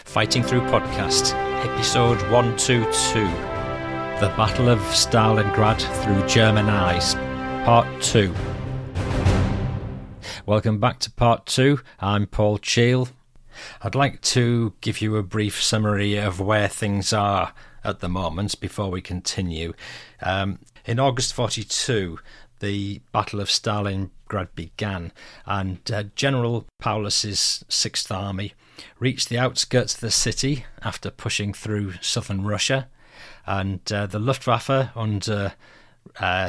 Fighting Through Podcast, episode 122, The Battle of Stalingrad Through German Eyes, part 2. Welcome back to part 2, I'm Bill Cheall. I'd like to give you a brief summary of where things are at the moment before we continue. In August 42, the Battle of Stalingrad began, and General Paulus's Sixth Army reached the outskirts of the city after pushing through southern Russia, and the Luftwaffe under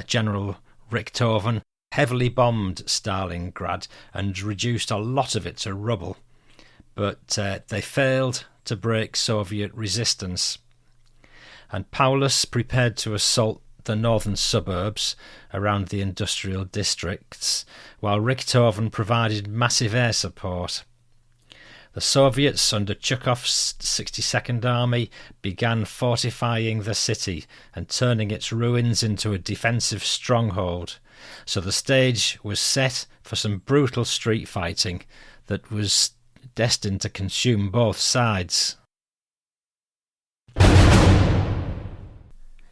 General Richthofen heavily bombed Stalingrad and reduced a lot of it to rubble, but they failed to break Soviet resistance. And Paulus prepared to assault the northern suburbs around the industrial districts, while Richthofen provided massive air support. The Soviets, under Chukov's 62nd Army, began fortifying the city and turning its ruins into a defensive stronghold, so the stage was set for some brutal street fighting that was destined to consume both sides.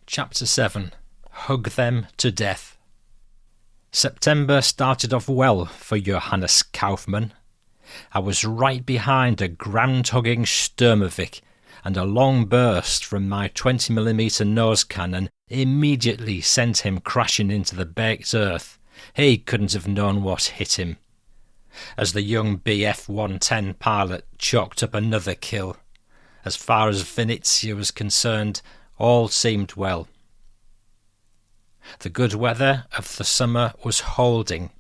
Chapter 7. Hug Them to Death. September started off well for Johannes Kaufmann. I was right behind a ground-hugging Sturmovik, and a long burst from my 20mm nose cannon immediately sent him crashing into the baked earth. He couldn't have known what hit him. As the young Bf-110 pilot chalked up another kill. As far as Vinnytsia was concerned, all seemed well. The good weather of the summer was holding.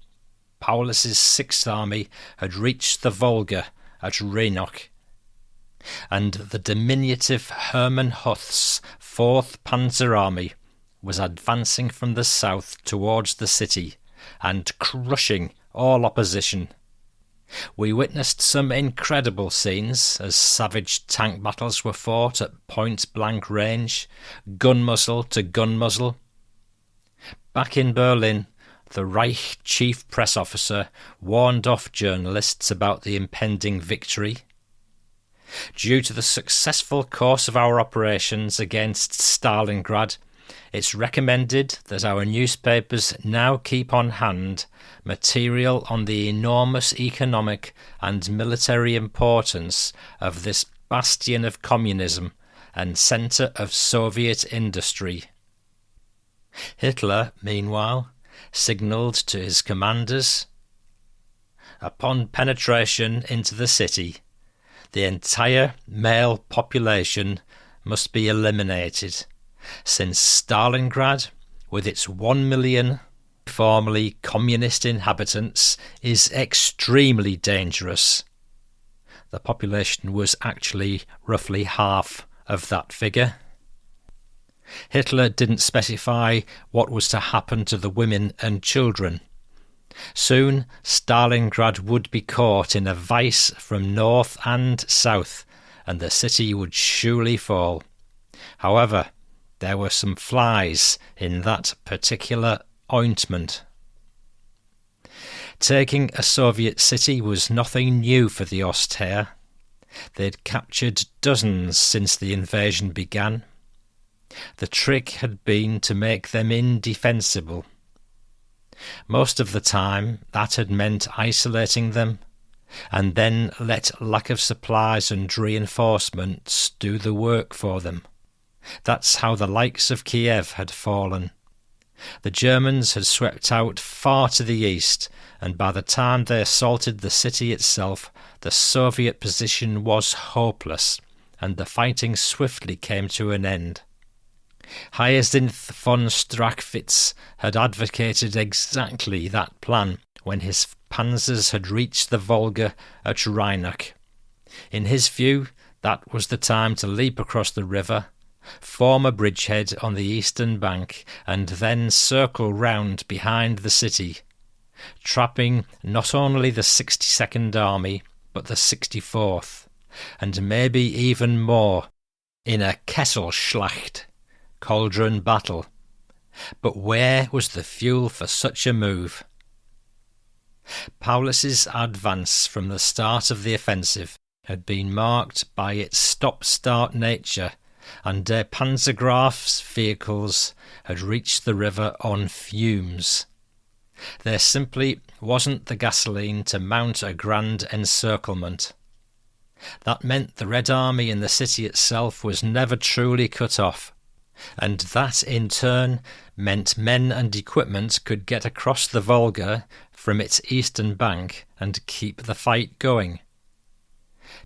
Paulus's Sixth Army had reached the Volga at Rhenok, and the diminutive Hermann Huth's 4th Panzer Army was advancing from the south towards the city and crushing all opposition. We witnessed some incredible scenes as savage tank battles were fought at point-blank range, gun muzzle to gun muzzle. Back in Berlin, the Reich chief press officer warned off journalists about the impending victory. Due to the successful course of our operations against Stalingrad, it's recommended that our newspapers now keep on hand material on the enormous economic and military importance of this bastion of communism and centre of Soviet industry. Hitler, meanwhile, signalled to his commanders, upon penetration into the city, the entire male population must be eliminated, since Stalingrad, with its 1 million formerly communist inhabitants, is extremely dangerous. The population was actually roughly half of that figure. Hitler didn't specify what was to happen to the women and children. Soon, Stalingrad would be caught in a vice from north and south, and the city would surely fall. However, there were some flies in that particular ointment. Taking a Soviet city was nothing new for the Ostheer. They'd captured dozens since the invasion began. The trick had been to make them indefensible. Most of the time that had meant isolating them, and then let lack of supplies and reinforcements do the work for them. That's how the likes of Kiev had fallen. The Germans had swept out far to the east, and by the time they assaulted the city itself, the Soviet position was hopeless, and the fighting swiftly came to an end. Hyacinth von Strachwitz had advocated exactly that plan when his panzers had reached the Volga at Rhenok. In his view, that was the time to leap across the river, form a bridgehead on the eastern bank, and then circle round behind the city, trapping not only the 62nd Army, but the 64th, and maybe even more, in a Kesselschlacht, cauldron battle. But where was the fuel for such a move? Paulus's advance from the start of the offensive had been marked by its stop-start nature, and Der Panzergraf's vehicles had reached the river on fumes. There simply wasn't the gasoline to mount a grand encirclement. That meant the Red Army in the city itself was never truly cut off, and that in turn meant men and equipment could get across the Volga from its eastern bank and keep the fight going.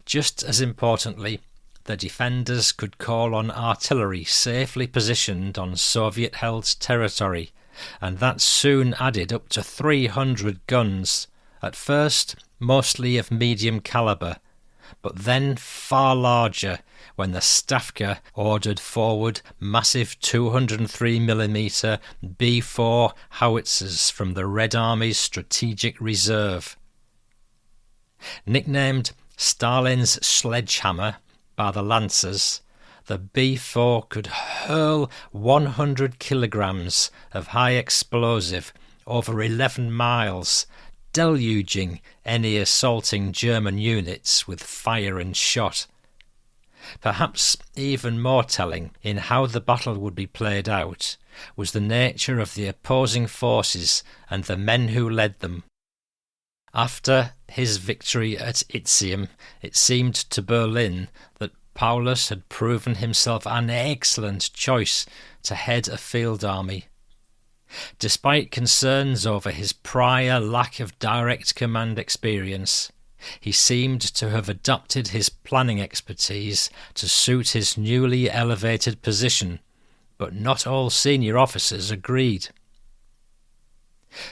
Just as importantly, the defenders could call on artillery safely positioned on Soviet-held territory, and that soon added up to 300 guns, at first mostly of medium calibre, but then far larger when the Stavka ordered forward massive 203mm B4 howitzers from the Red Army's strategic reserve. Nicknamed Stalin's sledgehammer by the Lancers, the B4 could hurl 100 kilograms of high explosive over 11 miles, deluging any assaulting German units with fire and shot. Perhaps even more telling in how the battle would be played out was the nature of the opposing forces and the men who led them. After his victory at Izium, it seemed to Berlin that Paulus had proven himself an excellent choice to head a field army. Despite concerns over his prior lack of direct command experience, he seemed to have adapted his planning expertise to suit his newly elevated position, but not all senior officers agreed.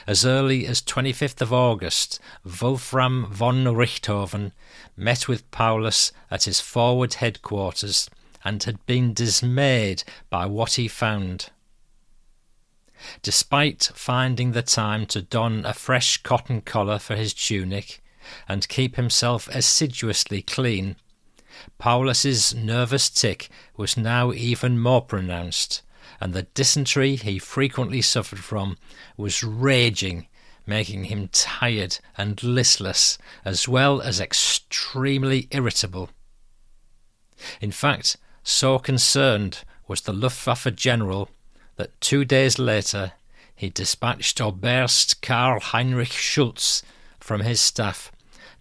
As early as 25th of August, Wolfram von Richthofen met with Paulus at his forward headquarters and had been dismayed by what he found. Despite finding the time to don a fresh cotton collar for his tunic and keep himself assiduously clean, Paulus's nervous tic was now even more pronounced, and the dysentery he frequently suffered from was raging, making him tired and listless, as well as extremely irritable. In fact, so concerned was the Luftwaffe general that 2 days later he dispatched Oberst Karl Heinrich Schulz from his staff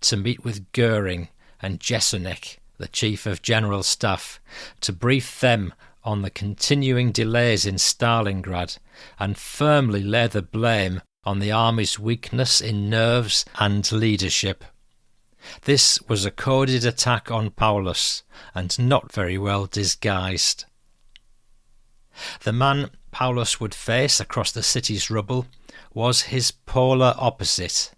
to meet with Goering and Jesenik, the Chief of General Staff, to brief them on the continuing delays in Stalingrad and firmly lay the blame on the army's weakness in nerves and leadership. This was a coded attack on Paulus, and not very well disguised. The man Paulus would face across the city's rubble was his polar opposite.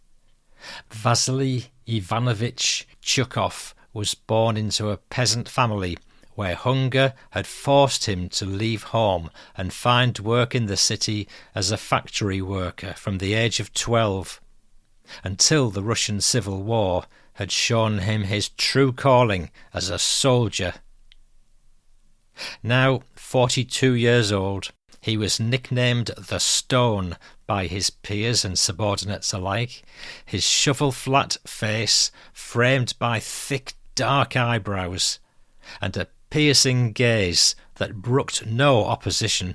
Vasily Ivanovich Chukov was born into a peasant family where hunger had forced him to leave home and find work in the city as a factory worker from the age of 12, until the Russian Civil War had shown him his true calling as a soldier. Now 42 years old, he was nicknamed the Stone by his peers and subordinates alike, his shovel-flat face framed by thick dark eyebrows, and a piercing gaze that brooked no opposition.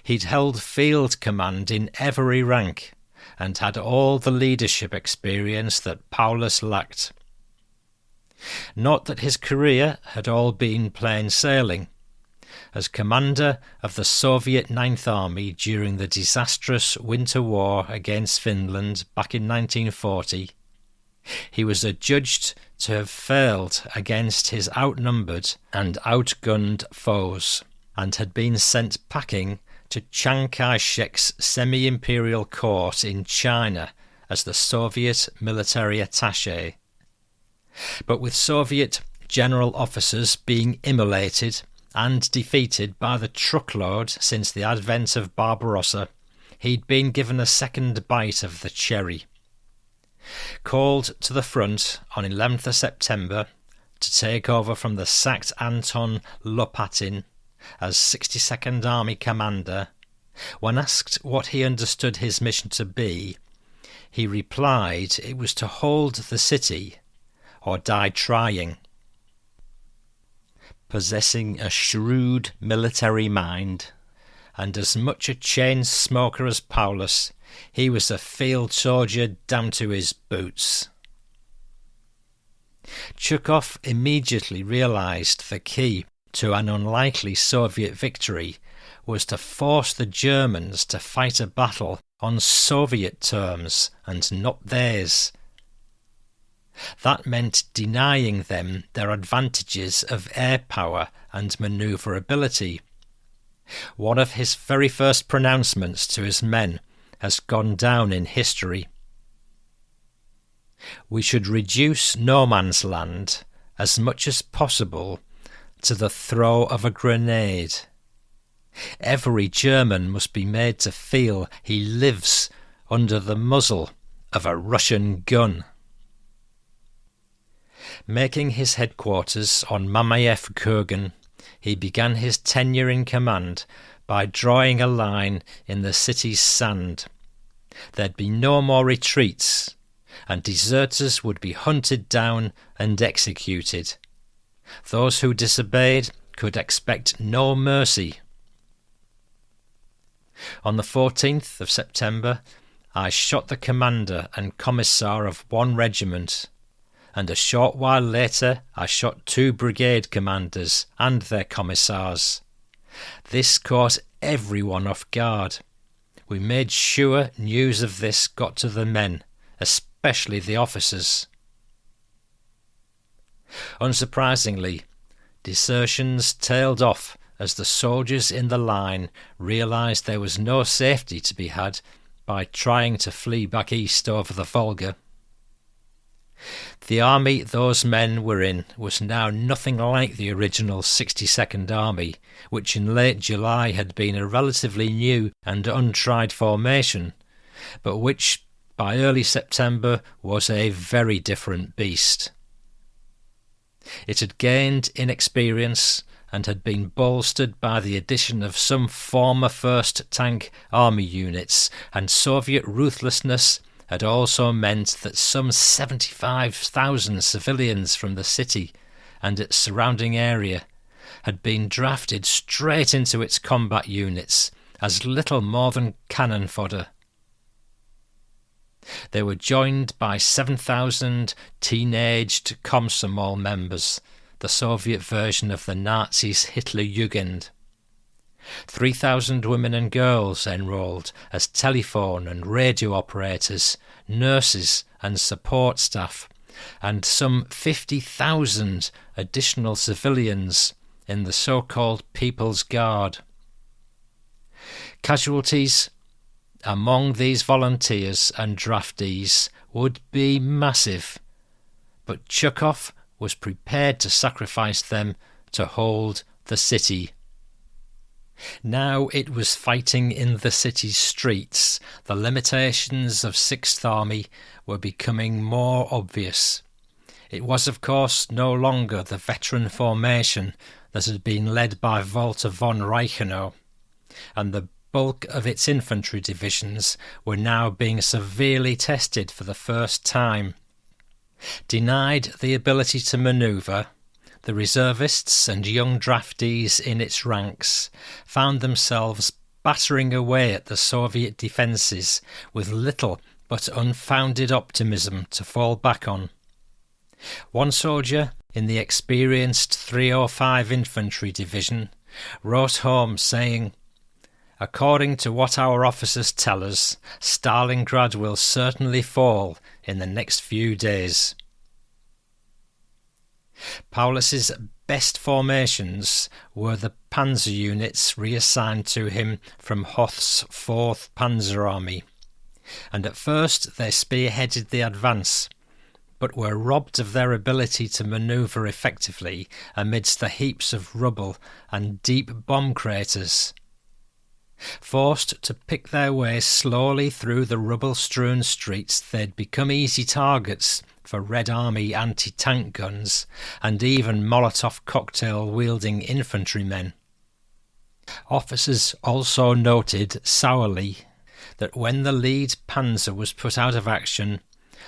He'd held field command in every rank, and had all the leadership experience that Paulus lacked. Not that his career had all been plain sailing. As commander of the Soviet Ninth Army during the disastrous winter war against Finland back in 1940, he was adjudged to have failed against his outnumbered and outgunned foes, and had been sent packing to Chiang Kai-shek's semi-imperial court in China as the Soviet military attaché. But with Soviet general officers being immolated and defeated by the truckload since the advent of Barbarossa, he'd been given a second bite of the cherry. Called to the front on 11th of September to take over from the sacked Anton Lopatin as 62nd Army commander, when asked what he understood his mission to be, he replied it was to hold the city, or die trying. Possessing a shrewd military mind, and as much a chain smoker as Paulus, he was a field soldier down to his boots. Zhukov immediately realised the key to an unlikely Soviet victory was to force the Germans to fight a battle on Soviet terms and not theirs. That meant denying them their advantages of air power and manoeuvrability. One of his very first pronouncements to his men has gone down in history. We should reduce no man's land as much as possible to the throw of a grenade. Every German must be made to feel he lives under the muzzle of a Russian gun. Making his headquarters on Mamayev Kurgan, he began his tenure in command by drawing a line in the city's sand. There'd be no more retreats, and deserters would be hunted down and executed. Those who disobeyed could expect no mercy. On the 14th of September, I shot the commander and commissar of one regiment, and a short while later I shot 2 brigade commanders and their commissars. This caught everyone off guard. We made sure news of this got to the men, especially the officers. Unsurprisingly, desertions tailed off as the soldiers in the line realised there was no safety to be had by trying to flee back east over the Volga. The army those men were in was now nothing like the original 62nd Army, which in late July had been a relatively new and untried formation, but which by early September was a very different beast. It had gained in experience and had been bolstered by the addition of some former 1st Tank Army units, and Soviet ruthlessness had also meant that some 75,000 civilians from the city and its surrounding area had been drafted straight into its combat units as little more than cannon fodder. They were joined by 7,000 teenaged Komsomol members, the Soviet version of the Nazis' Hitlerjugend. 3,000 women and girls enrolled as telephone and radio operators, nurses and support staff, and some 50,000 additional civilians in the so-called People's Guard. Casualties among these volunteers and draftees would be massive, but Zhukov was prepared to sacrifice them to hold the city. Now it was fighting in the city's streets. The limitations of 6th Army were becoming more obvious. It was, of course, no longer the veteran formation that had been led by Walter von Reichenau, and the bulk of its infantry divisions were now being severely tested for the first time. Denied the ability to manoeuvre, the reservists and young draftees in its ranks found themselves battering away at the Soviet defences with little but unfounded optimism to fall back on. One soldier in the experienced 305 Infantry Division wrote home saying, "According to what our officers tell us, Stalingrad will certainly fall in the next few days." Paulus's best formations were the panzer units reassigned to him from Hoth's 4th Panzer Army, and at first they spearheaded the advance, but were robbed of their ability to manoeuvre effectively amidst the heaps of rubble and deep bomb craters. Forced to pick their way slowly through the rubble-strewn streets, they'd become easy targets for Red Army anti-tank guns and even Molotov cocktail-wielding infantrymen. Officers also noted sourly that when the lead panzer was put out of action,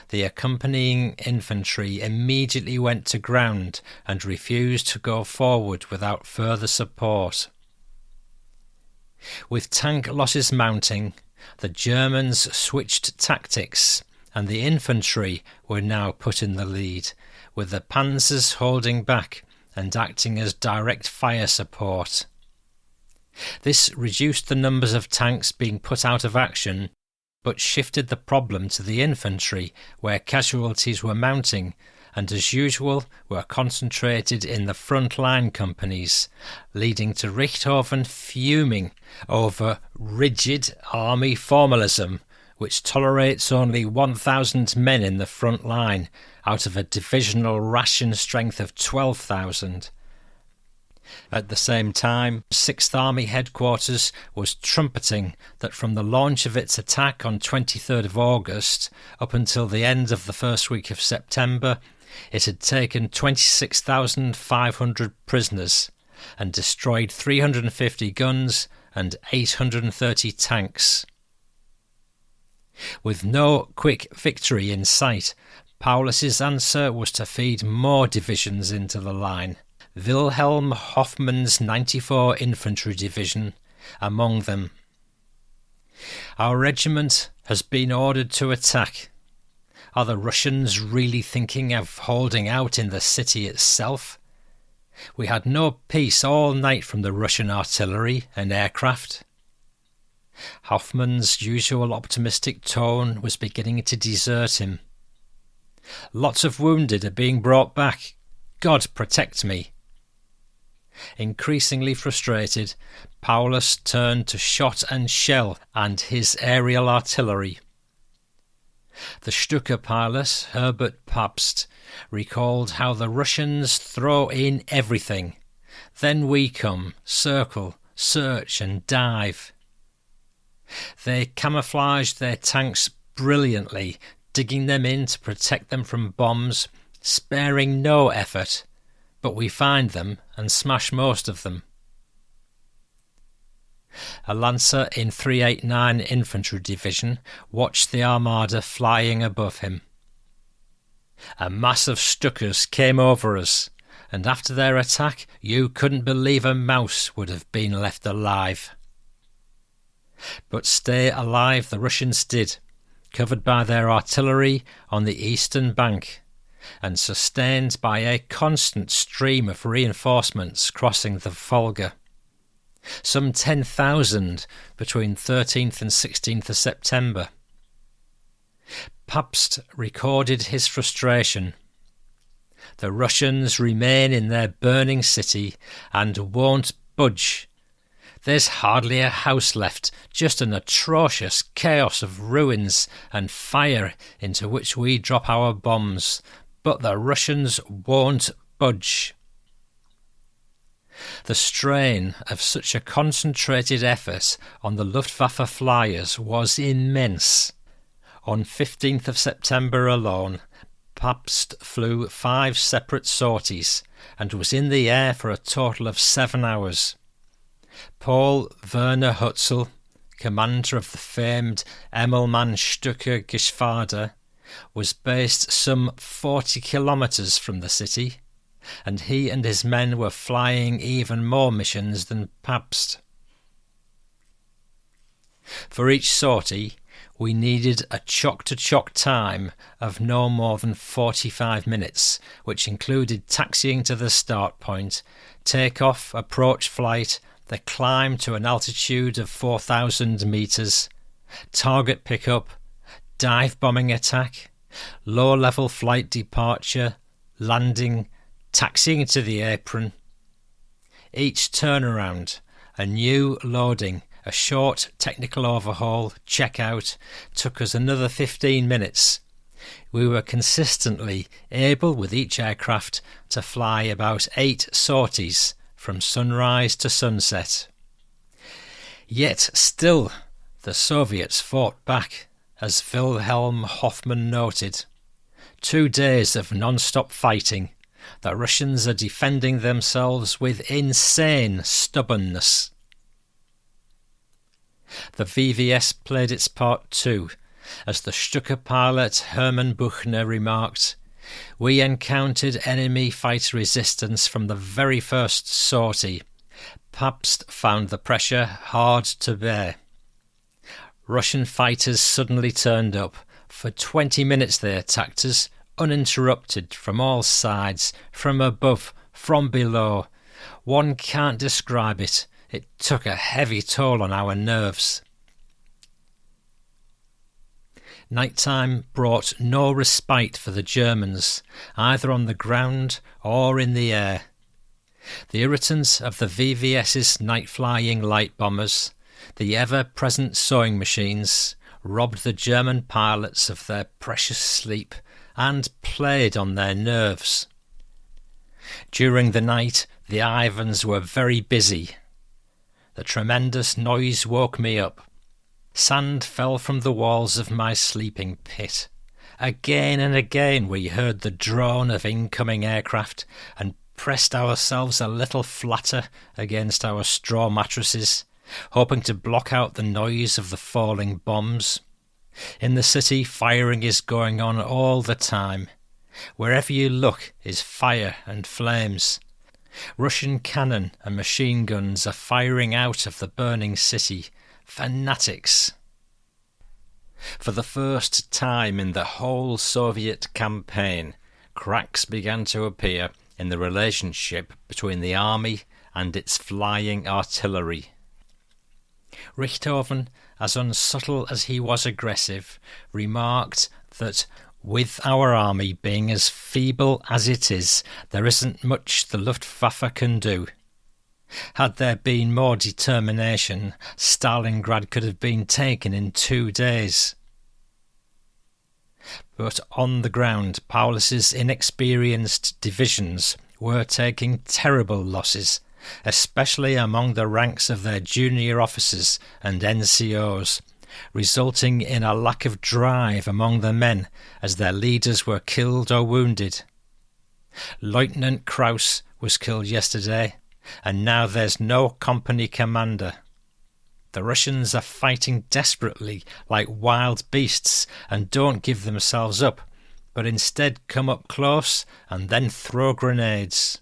The accompanying infantry immediately went to ground and refused to go forward without further support. With tank losses mounting, the Germans switched tactics, and the infantry were now put in the lead, with the panzers holding back and acting as direct fire support. This reduced the numbers of tanks being put out of action, but shifted the problem to the infantry, where casualties were mounting, and as usual were concentrated in the front-line companies, leading to Richthofen fuming over rigid army formalism, which tolerates only 1,000 men in the front line out of a divisional ration strength of 12,000. At the same time, 6th Army Headquarters was trumpeting that from the launch of its attack on 23rd of August up until the end of the first week of September, it had taken 26,500 prisoners and destroyed 350 guns and 830 tanks. With no quick victory in sight, Paulus's answer was to feed more divisions into the line. Wilhelm Hoffmann's 94 Infantry Division among them. Our regiment has been ordered to attack. Are the Russians really thinking of holding out in the city itself? We had no peace all night from the Russian artillery and aircraft. Hoffmann's usual optimistic tone was beginning to desert him. Lots of wounded are being brought back. God protect me. Increasingly frustrated, Paulus turned to shot and shell and his aerial artillery. The Stuka pilot, Herbert Pabst, recalled how the Russians throw in everything. Then we come, circle, search and dive. They camouflaged their tanks brilliantly, digging them in to protect them from bombs, sparing no effort. But we find them and smash most of them. A lancer in 389 Infantry Division watched the armada flying above him. A mass of Stukas came over us, and after their attack you couldn't believe a mouse would have been left alive. But stay alive the Russians did, covered by their artillery on the eastern bank, and sustained by a constant stream of reinforcements crossing the Volga. Some 10,000 between 13th and 16th of September. Pabst recorded his frustration. The Russians remain in their burning city and won't budge. There's hardly a house left, just an atrocious chaos of ruins and fire into which we drop our bombs. But the Russians won't budge. The strain of such a concentrated effort on the Luftwaffe flyers was immense. On 15th of September alone, Pabst flew 5 separate sorties and was in the air for a total of 7 hours. Paul Werner Hutzel, commander of the famed Emmelmann-Stuka Geschwader, was based some 40 kilometres from the city, and he and his men were flying even more missions than Pabst. For each sortie, we needed a chock-to-chock time of no more than 45 minutes, which included taxiing to the start point, take-off, approach flight, the climb to an altitude of 4,000 metres, target pickup, dive bombing attack, low-level flight departure, landing, taxiing to the apron. Each turnaround, a new loading, a short technical overhaul, check-out, took us another 15 minutes. We were consistently able with each aircraft to fly about 8 sorties from sunrise to sunset. Yet still the Soviets fought back, as Wilhelm Hoffmann noted. 2 days of non-stop fighting. The Russians are defending themselves with insane stubbornness. The VVS played its part too, As the Stuka pilot Hermann Buchner remarked, "We encountered enemy fighter resistance from the very first sortie. Pabst found the pressure hard to bear. Russian fighters suddenly turned up. For 20 minutes they attacked us, uninterrupted, from all sides, from above, from below. One can't describe it. It took a heavy toll on our nerves." Nighttime brought no respite for the Germans, either on the ground or in the air. The irritants of the VVS's night-flying light bombers, the ever-present sewing machines, robbed the German pilots of their precious sleep and played on their nerves. During the night, the Ivans were very busy. The tremendous noise woke me up. Sand fell from the walls of my sleeping pit. Again and again we heard the drone of incoming aircraft and pressed ourselves a little flatter against our straw mattresses, hoping to block out the noise of the falling bombs. In the city, firing is going on all the time. Wherever you look is fire and flames. Russian cannon and machine guns are firing out of the burning city. Fanatics. For the first time in the whole Soviet campaign, cracks began to appear in the relationship between the army and its flying artillery. Richthofen, as unsubtle as he was aggressive, remarked that with our army being as feeble as it is, there isn't much the Luftwaffe can do. Had there been more determination, Stalingrad could have been taken in 2 days. But on the ground, Paulus's inexperienced divisions were taking terrible losses, especially among the ranks of their junior officers and NCOs, resulting in a lack of drive among the men as their leaders were killed or wounded. Lieutenant Kraus was killed yesterday, and now there's no company commander. The Russians are fighting desperately like wild beasts and don't give themselves up, but instead come up close and then throw grenades.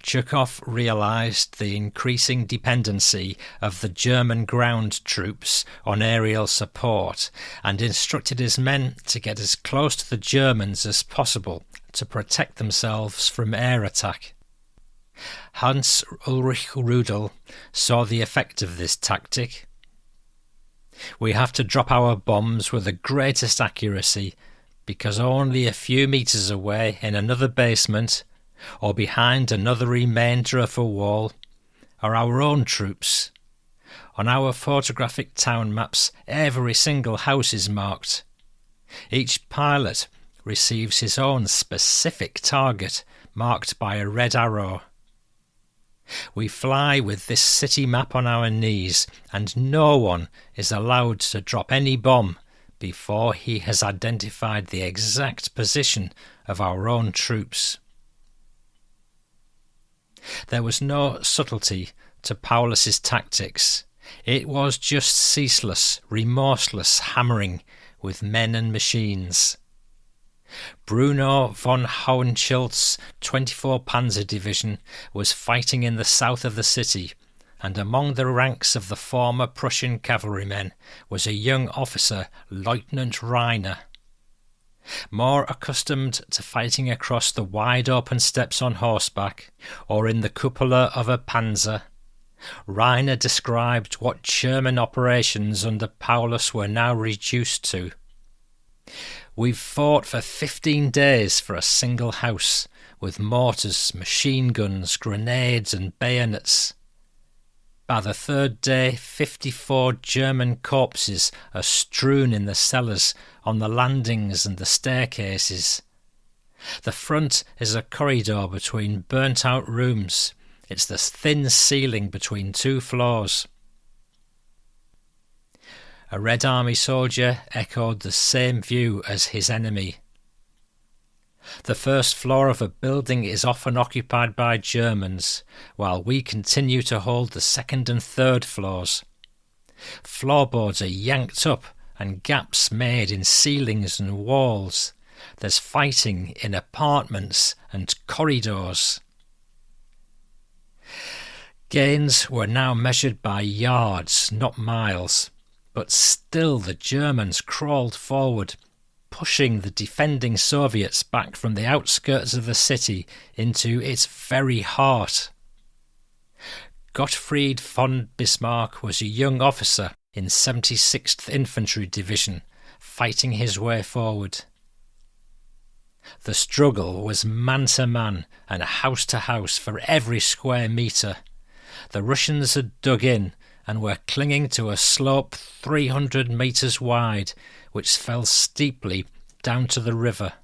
Chukov realised the increasing dependency of the German ground troops on aerial support and instructed his men to get as close to the Germans as possible to protect themselves from air attack. Hans Ulrich Rudel saw the effect of this tactic. "We have to drop our bombs with the greatest accuracy because only a few metres away in another basement or behind another remainder of a wall are our own troops. On our photographic town maps, every single house is marked. Each pilot receives his own specific target marked by a red arrow. We fly with this city map on our knees, and no one is allowed to drop any bomb before he has identified the exact position of our own troops." There was no subtlety to Paulus's tactics. It was just ceaseless, remorseless hammering with men and machines. Bruno von Hohenschildt's 24 Panzer Division was fighting in the south of the city, and among the ranks of the former Prussian cavalrymen was a young officer, Lieutenant Rainer. More accustomed to fighting across the wide open steppes on horseback, or in the cupola of a panzer, Rainer described what German operations under Paulus were now reduced to. "We've fought for 15 days for a single house, with mortars, machine guns, grenades and bayonets. By the third day, 54 German corpses are strewn in the cellars, on the landings and the staircases. The front is a corridor between burnt-out rooms. It's the thin ceiling between 2 floors." A Red Army soldier echoed the same view as his enemy. "The first floor of a building is often occupied by Germans, while we continue to hold the second and third floors. Floorboards are yanked up and gaps made in ceilings and walls. There's fighting in apartments and corridors. Gains were now measured by yards, not miles, but still the Germans crawled forward, pushing the defending Soviets back from the outskirts of the city into its very heart. Gottfried von Bismarck was a young officer in 76th Infantry Division, fighting his way forward. The struggle was man to man and house to house for every square metre. The Russians had dug in and were clinging to a slope 300 metres wide, which fell steeply down to the river.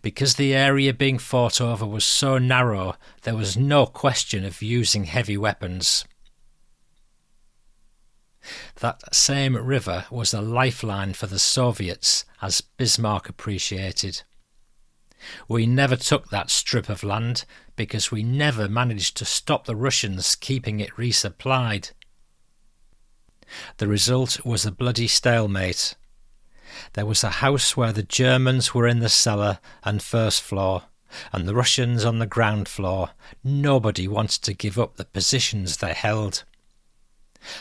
Because the area being fought over was so narrow, there was no question of using heavy weapons. That same river was a lifeline for the Soviets, as Bismarck appreciated. We never took that strip of land because we never managed to stop the Russians keeping it resupplied. The result was a bloody stalemate. There was a house where the Germans were in the cellar and first floor, and the Russians on the ground floor. Nobody wanted to give up the positions they held.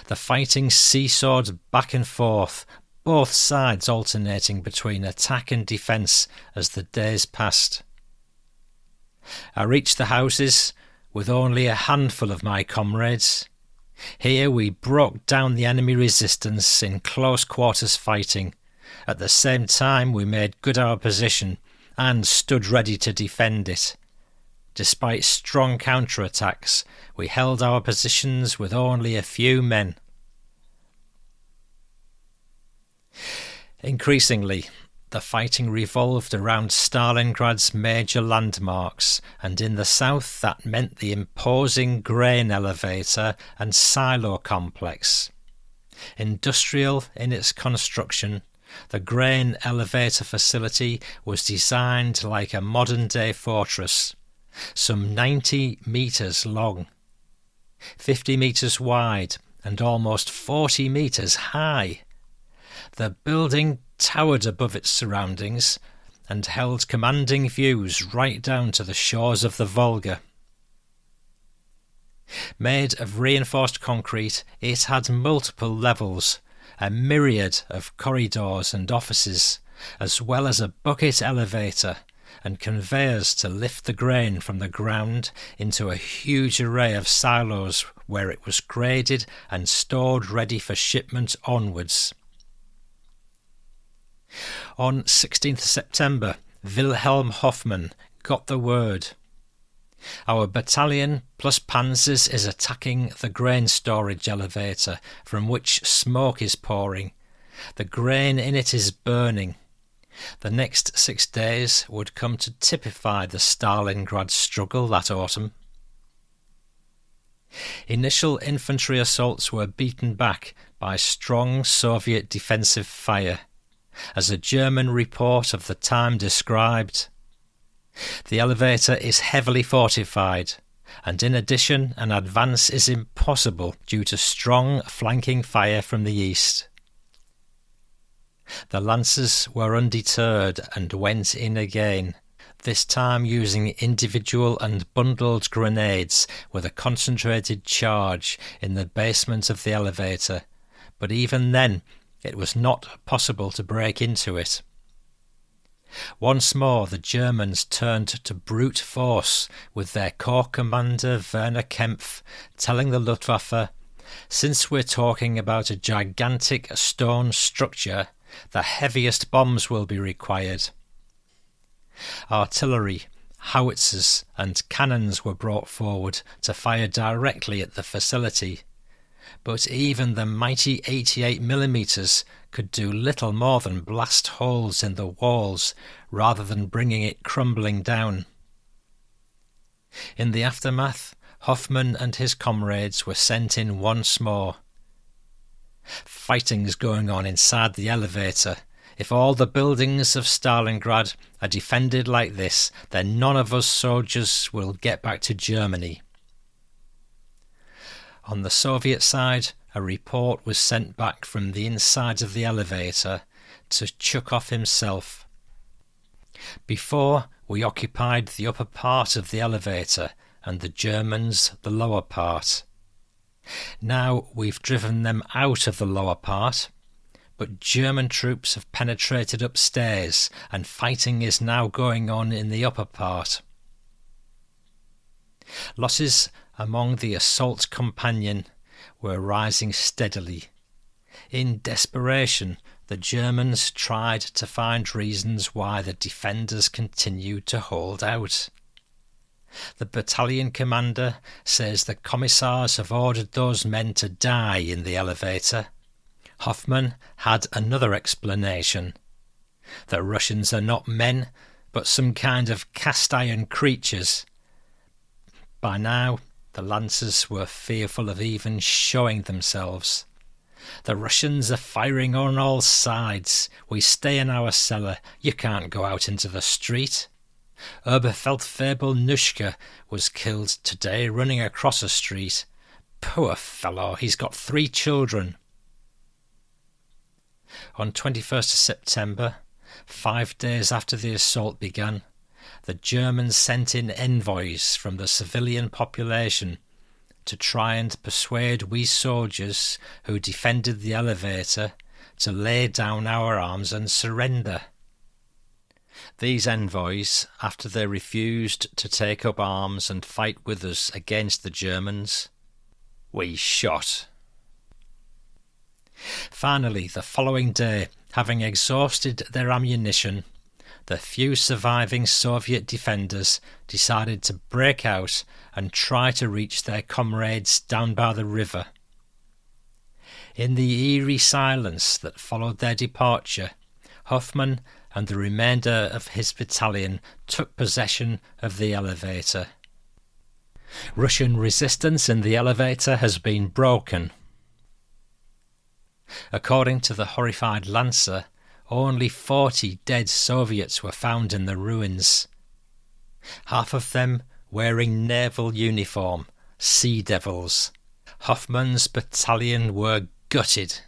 The fighting seesawed back and forth, both sides alternating between attack and defence as the days passed. I reached the houses with only a handful of my comrades. Here we broke down the enemy resistance in close quarters fighting. At the same time we made good our position and stood ready to defend it. Despite strong counterattacks, we held our positions with only a few men. Increasingly, the fighting revolved around Stalingrad's major landmarks, and in the south that meant the imposing grain elevator and silo complex. Industrial in its construction, the grain elevator facility was designed like a modern-day fortress, some 90 metres long, 50 metres wide and almost 40 metres high. The building towered above its surroundings and held commanding views right down to the shores of the Volga. Made of reinforced concrete, it had multiple levels, a myriad of corridors and offices, as well as a bucket elevator and conveyors to lift the grain from the ground into a huge array of silos where it was graded and stored ready for shipment onwards. On 16th September, Wilhelm Hoffmann got the word. Our battalion plus panzers is attacking the grain storage elevator from which smoke is pouring. The grain in it is burning. The next 6 days would come to typify the Stalingrad struggle that autumn. Initial infantry assaults were beaten back by strong Soviet defensive fire, as a German report of the time described. The elevator is heavily fortified, and in addition an advance is impossible due to strong flanking fire from the east. The Lancers were undeterred and went in again, this time using individual and bundled grenades with a concentrated charge in the basement of the elevator, but even then it was not possible to break into it. Once more the Germans turned to brute force, with their corps commander Werner Kempf telling the Luftwaffe, "Since we're talking about a gigantic stone structure, the heaviest bombs will be required." Artillery, howitzers and cannons were brought forward to fire directly at the facility, but even the mighty 88mm could do little more than blast holes in the walls rather than bringing it crumbling down. In the aftermath, Hoffmann and his comrades were sent in once more. "Fighting's going on inside the elevator. If all the buildings of Stalingrad are defended like this, then none of us soldiers will get back to Germany." On the Soviet side, a report was sent back from the inside of the elevator to Chukov himself. Before, we occupied the upper part of the elevator and the Germans the lower part. Now we've driven them out of the lower part, but German troops have penetrated upstairs and fighting is now going on in the upper part. Losses among the assault companion were rising steadily. In desperation, the Germans tried to find reasons why the defenders continued to hold out. The battalion commander says the commissars have ordered those men to die in the elevator. Hoffmann had another explanation. The Russians are not men, but some kind of cast-iron creatures. By now, the Lancers were fearful of even showing themselves. The Russians are firing on all sides. We stay in our cellar. You can't go out into the street. Oberfeldwebel Nuschke was killed today running across a street. Poor fellow, he's got 3 children. On 21st September, 5 days after the assault began, the Germans sent in envoys from the civilian population to try and persuade we soldiers who defended the elevator to lay down our arms and surrender. These envoys, after they refused to take up arms and fight with us against the Germans, we shot. Finally, the following day, having exhausted their ammunition, the few surviving Soviet defenders decided to break out and try to reach their comrades down by the river. In the eerie silence that followed their departure, Hoffmann and the remainder of his battalion took possession of the elevator. Russian resistance in the elevator has been broken. According to the horrified Lancer, only 40 dead Soviets were found in the ruins. Half of them wearing naval uniform, sea devils. Hoffmann's battalion were gutted.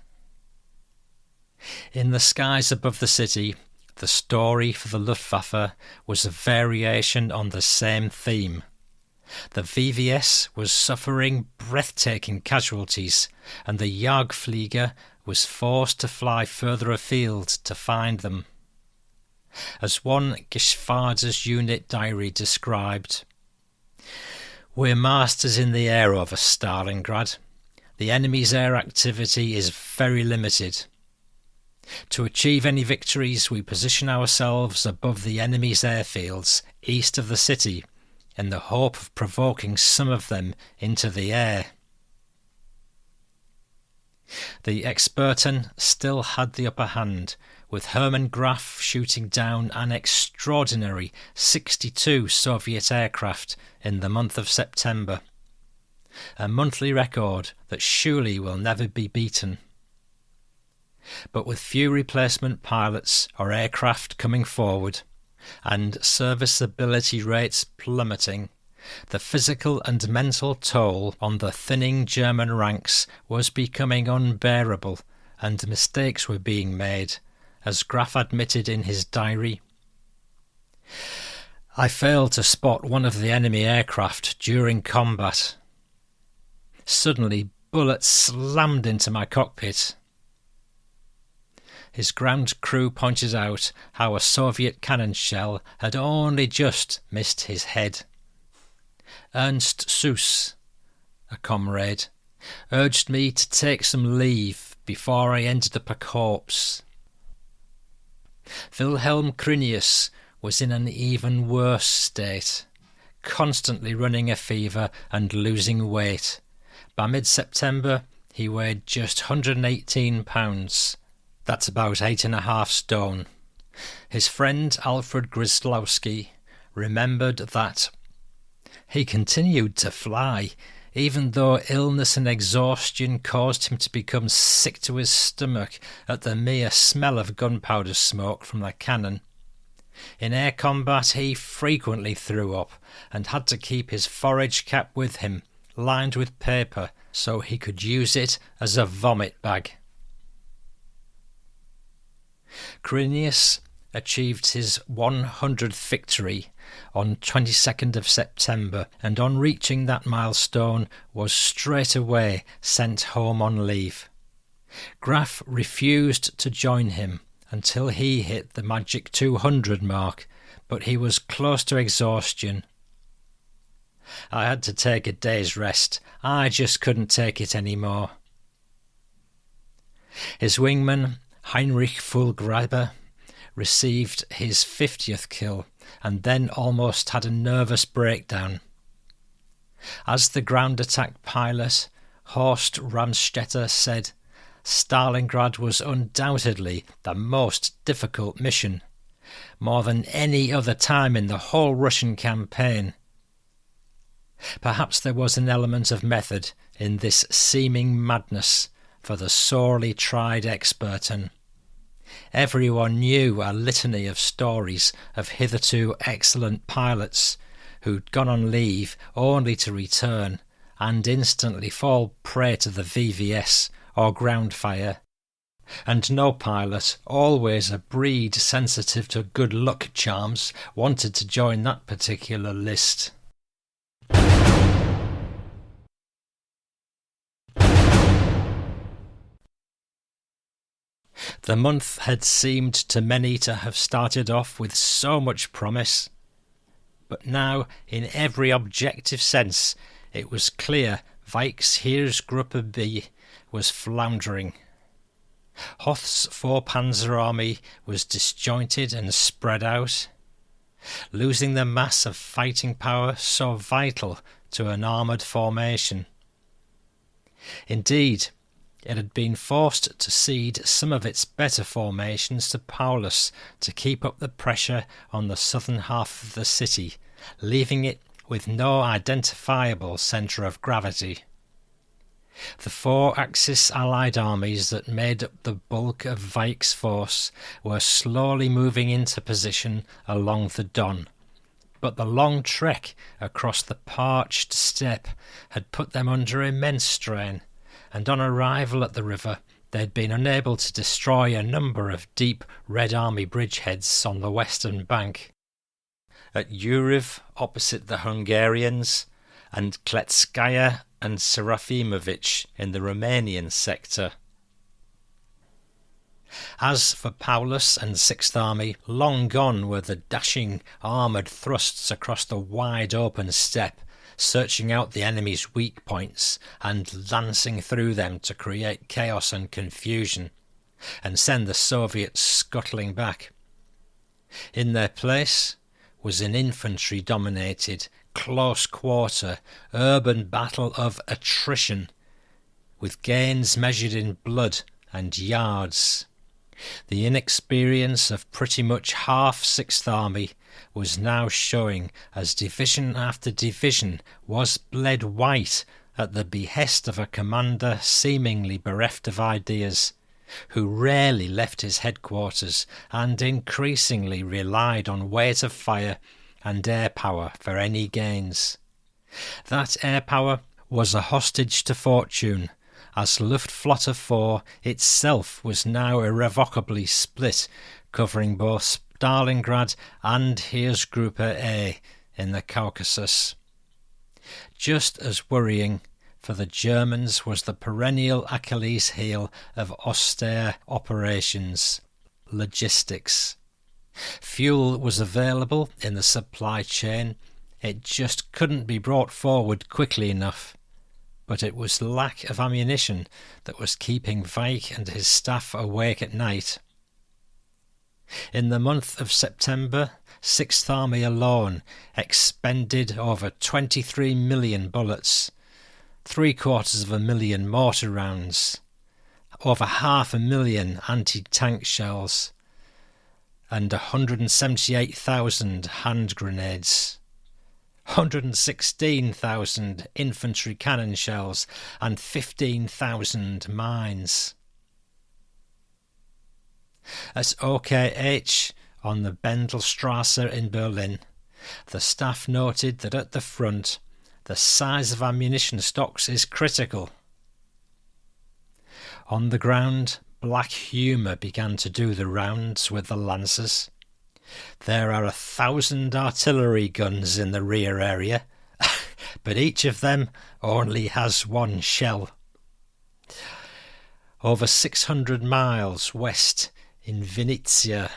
In the skies above the city, the story for the Luftwaffe was a variation on the same theme. The VVS was suffering breathtaking casualties, and the Jagdflieger was forced to fly further afield to find them. As one Geschwader's unit diary described, "We're masters in the air over Stalingrad. The enemy's air activity is very limited. To achieve any victories, we position ourselves above the enemy's airfields east of the city in the hope of provoking some of them into the air." The Experten still had the upper hand, with Hermann Graf shooting down an extraordinary 62 Soviet aircraft in the month of September, a monthly record that surely will never be beaten. But with few replacement pilots or aircraft coming forward, and serviceability rates plummeting, the physical and mental toll on the thinning German ranks was becoming unbearable, and mistakes were being made, as Graf admitted in his diary. "I failed to spot one of the enemy aircraft during combat. Suddenly, bullets slammed into my cockpit." His ground crew pointed out how a Soviet cannon shell had only just missed his head. Ernst Suss, a comrade, urged me to take some leave before I ended up a corpse. Wilhelm Krinius was in an even worse state, constantly running a fever and losing weight. By mid-September, he weighed just 118 pounds. That's about 8.5 stone. His friend Alfred Grislowski remembered that he continued to fly, even though illness and exhaustion caused him to become sick to his stomach at the mere smell of gunpowder smoke from the cannon. In air combat he frequently threw up and had to keep his forage cap with him, lined with paper, so he could use it as a vomit bag. Quirinius achieved his 100th victory on 22nd of September, and on reaching that milestone was straight away sent home on leave. Graf refused to join him until he hit the magic 200 mark, but he was close to exhaustion. I had to take a day's rest. I just couldn't take it anymore. His wingman, Heinrich Fulgreiber, received his 50th kill and then almost had a nervous breakdown. As the ground attack pilot, Horst Ramstetter said, Stalingrad was undoubtedly the most difficult mission, more than any other time in the whole Russian campaign. Perhaps there was an element of method in this seeming madness for the sorely tried experton. Everyone knew a litany of stories of hitherto excellent pilots who'd gone on leave only to return and instantly fall prey to the VVS or ground fire. And no pilot, always a breed sensitive to good luck charms, wanted to join that particular list. The month had seemed to many to have started off with so much promise, but now, in every objective sense, it was clear Weich's Heeresgruppe B was floundering. Hoth's 4-panzer army was disjointed and spread out, losing the mass of fighting power so vital to an armoured formation. Indeed, it had been forced to cede some of its better formations to Paulus to keep up the pressure on the southern half of the city, leaving it with no identifiable centre of gravity. The 4 Axis Allied armies that made up the bulk of Weich's force were slowly moving into position along the Don, but the long trek across the parched steppe had put them under immense strain, and on arrival at the river they had been unable to destroy a number of deep Red Army bridgeheads on the western bank. At Uriv, opposite the Hungarians, and Kletskaya and Serafimovic in the Romanian sector. As for Paulus and Sixth Army, long gone were the dashing armoured thrusts across the wide open steppe, searching out the enemy's weak points and lancing through them to create chaos and confusion, and send the Soviets scuttling back. In their place was an infantry-dominated, close-quarter, urban battle of attrition, with gains measured in blood and yards. The inexperience of pretty much half Sixth Army was now showing as division after division was bled white at the behest of a commander seemingly bereft of ideas, who rarely left his headquarters and increasingly relied on weight of fire and air power for any gains. That air power was a hostage to fortune, as Luftflotte 4 itself was now irrevocably split, covering both Stalingrad and Heeresgruppe A in the Caucasus. Just as worrying for the Germans was the perennial Achilles heel of austere operations, logistics. Fuel was available in the supply chain, it just couldn't be brought forward quickly enough. But it was lack of ammunition that was keeping Weich and his staff awake at night. In the month of September, Sixth Army alone expended over 23 million bullets, 750,000 mortar rounds, over 500,000 anti-tank shells, and 178,000 hand grenades, 116,000 infantry cannon shells, and 15,000 mines. At OKH on the Bendelstrasse in Berlin, the staff noted that at the front, the size of ammunition stocks is critical. On the ground, black humour began to do the rounds with the lancers. There are 1,000 artillery guns in the rear area, but each of them only has one shell. Over 600 miles west in Vinnytsia,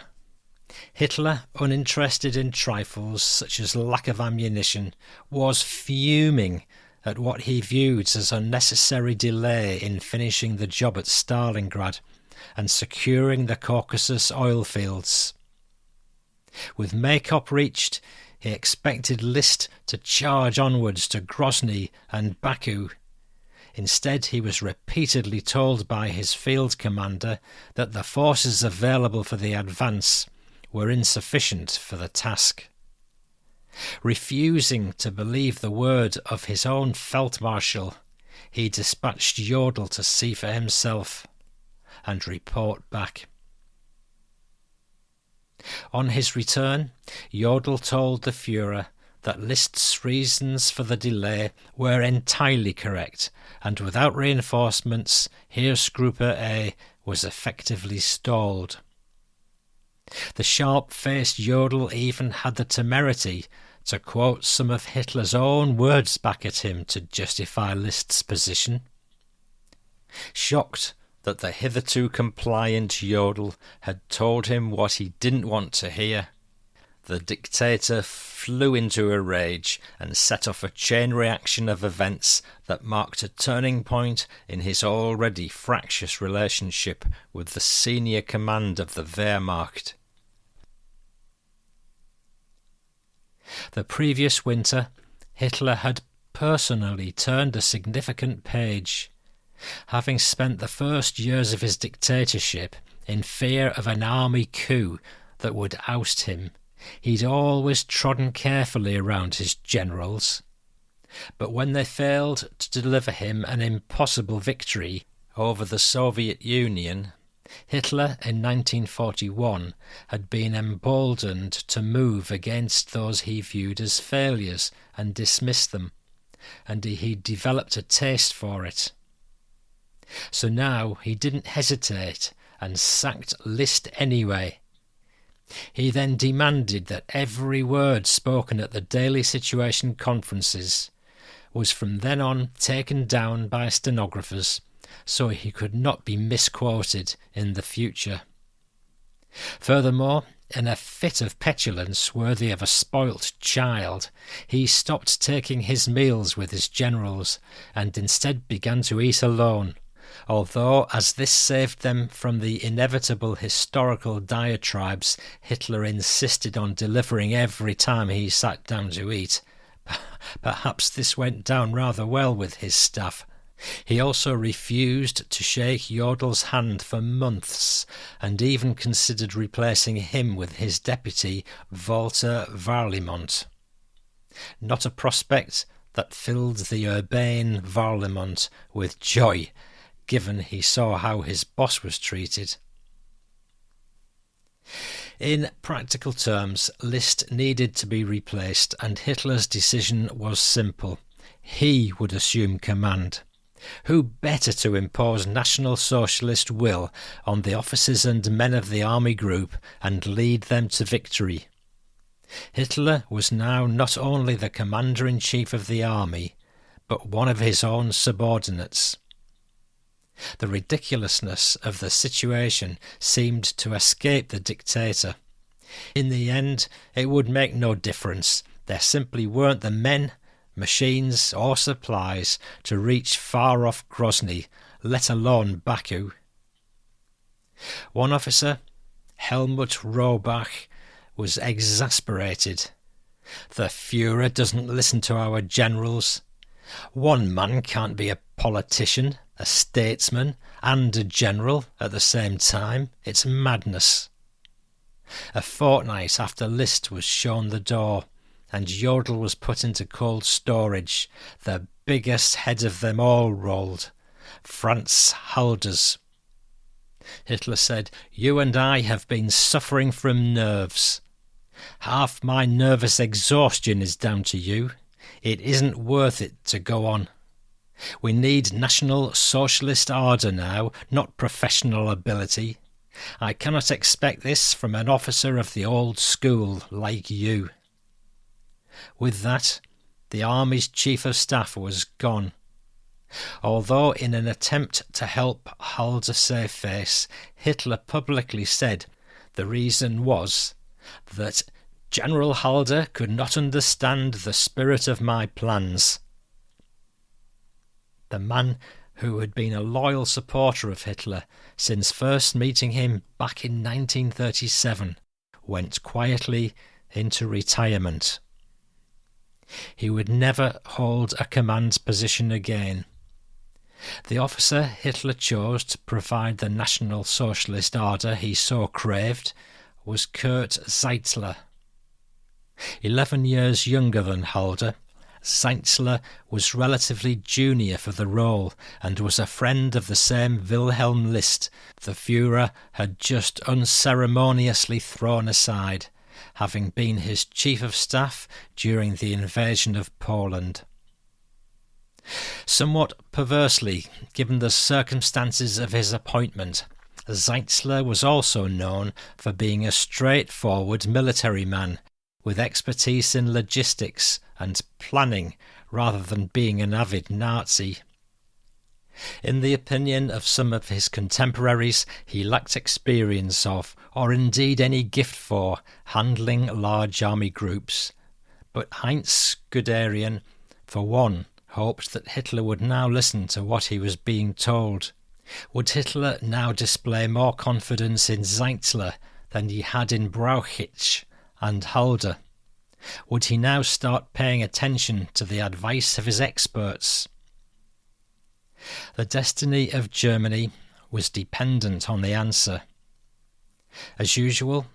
Hitler, uninterested in trifles such as lack of ammunition, was fuming at what he viewed as unnecessary delay in finishing the job at Stalingrad and securing the Caucasus oil fields. With Maykop reached, he expected List to charge onwards to Grozny and Baku. Instead, he was repeatedly told by his field commander that the forces available for the advance were insufficient for the task. Refusing to believe the word of his own Feldmarschall, he dispatched Jodl to see for himself and report back. On his return, Jodl told the Führer that List's reasons for the delay were entirely correct, and without reinforcements, Heeresgruppe A was effectively stalled. The sharp-faced Jodl even had the temerity to quote some of Hitler's own words back at him to justify List's position. Shocked that the hitherto compliant Jodl had told him what he didn't want to hear, the dictator flew into a rage and set off a chain reaction of events that marked a turning point in his already fractious relationship with the senior command of the Wehrmacht. The previous winter, Hitler had personally turned a significant page. Having spent the first years of his dictatorship in fear of an army coup that would oust him, he'd always trodden carefully around his generals. But when they failed to deliver him an impossible victory over the Soviet Union, Hitler in 1941 had been emboldened to move against those he viewed as failures and dismiss them, and he developed a taste for it. So now he didn't hesitate and sacked List anyway. He then demanded that every word spoken at the daily situation conferences was from then on taken down by stenographers so he could not be misquoted in the future. Furthermore, in a fit of petulance worthy of a spoilt child, he stopped taking his meals with his generals and instead began to eat alone, although as this saved them from the inevitable historical diatribes Hitler insisted on delivering every time he sat down to eat. Perhaps this went down rather well with his staff. He also refused to shake Jodl's hand for months, and even considered replacing him with his deputy, Walter Warlimont. Not a prospect that filled the urbane Warlimont with joy, given he saw how his boss was treated. In practical terms, List needed to be replaced, and Hitler's decision was simple. He would assume command. Who better to impose National Socialist will on the officers and men of the army group and lead them to victory? Hitler was now not only the commander-in-chief of the army, but one of his own subordinates. The ridiculousness of the situation seemed to escape the dictator. In the end, it would make no difference. There simply weren't the men, machines or supplies to reach far off Grozny, let alone Baku. One officer, Helmut Rohrbach, was exasperated. The Führer doesn't listen to our generals. One man can't be a politician, a statesman, and a general at the same time. It's madness. A fortnight after List was shown the door, and Jodl was put into cold storage, the biggest head of them all rolled, Franz Halders. Hitler said, "You and I have been suffering from nerves. Half my nervous exhaustion is down to you. It isn't worth it to go on. We need National Socialist ardour now, not professional ability. I cannot expect this from an officer of the old school like you." With that, the army's chief of staff was gone. Although in an attempt to help Halder save face, Hitler publicly said the reason was that General Halder could not understand the spirit of my plans. The man who had been a loyal supporter of Hitler since first meeting him back in 1937 went quietly into retirement. He would never hold a command position again. The officer Hitler chose to provide the National Socialist ardour he so craved was Kurt Zeitzler. 11 years younger than Halder, Zeitzler was relatively junior for the role and was a friend of the same Wilhelm List the Führer had just unceremoniously thrown aside, having been his chief of staff during the invasion of Poland. Somewhat perversely, given the circumstances of his appointment, Zeitzler was also known for being a straightforward military man, with expertise in logistics and planning rather than being an avid Nazi. In the opinion of some of his contemporaries, he lacked experience of, or indeed any gift for, handling large army groups. But Heinz Guderian, for one, hoped that Hitler would now listen to what he was being told. Would Hitler now display more confidence in Zeitzler than he had in Brauchitsch and Halder? Would he now start paying attention to the advice of his experts? The destiny of Germany was dependent on the answer. As usual,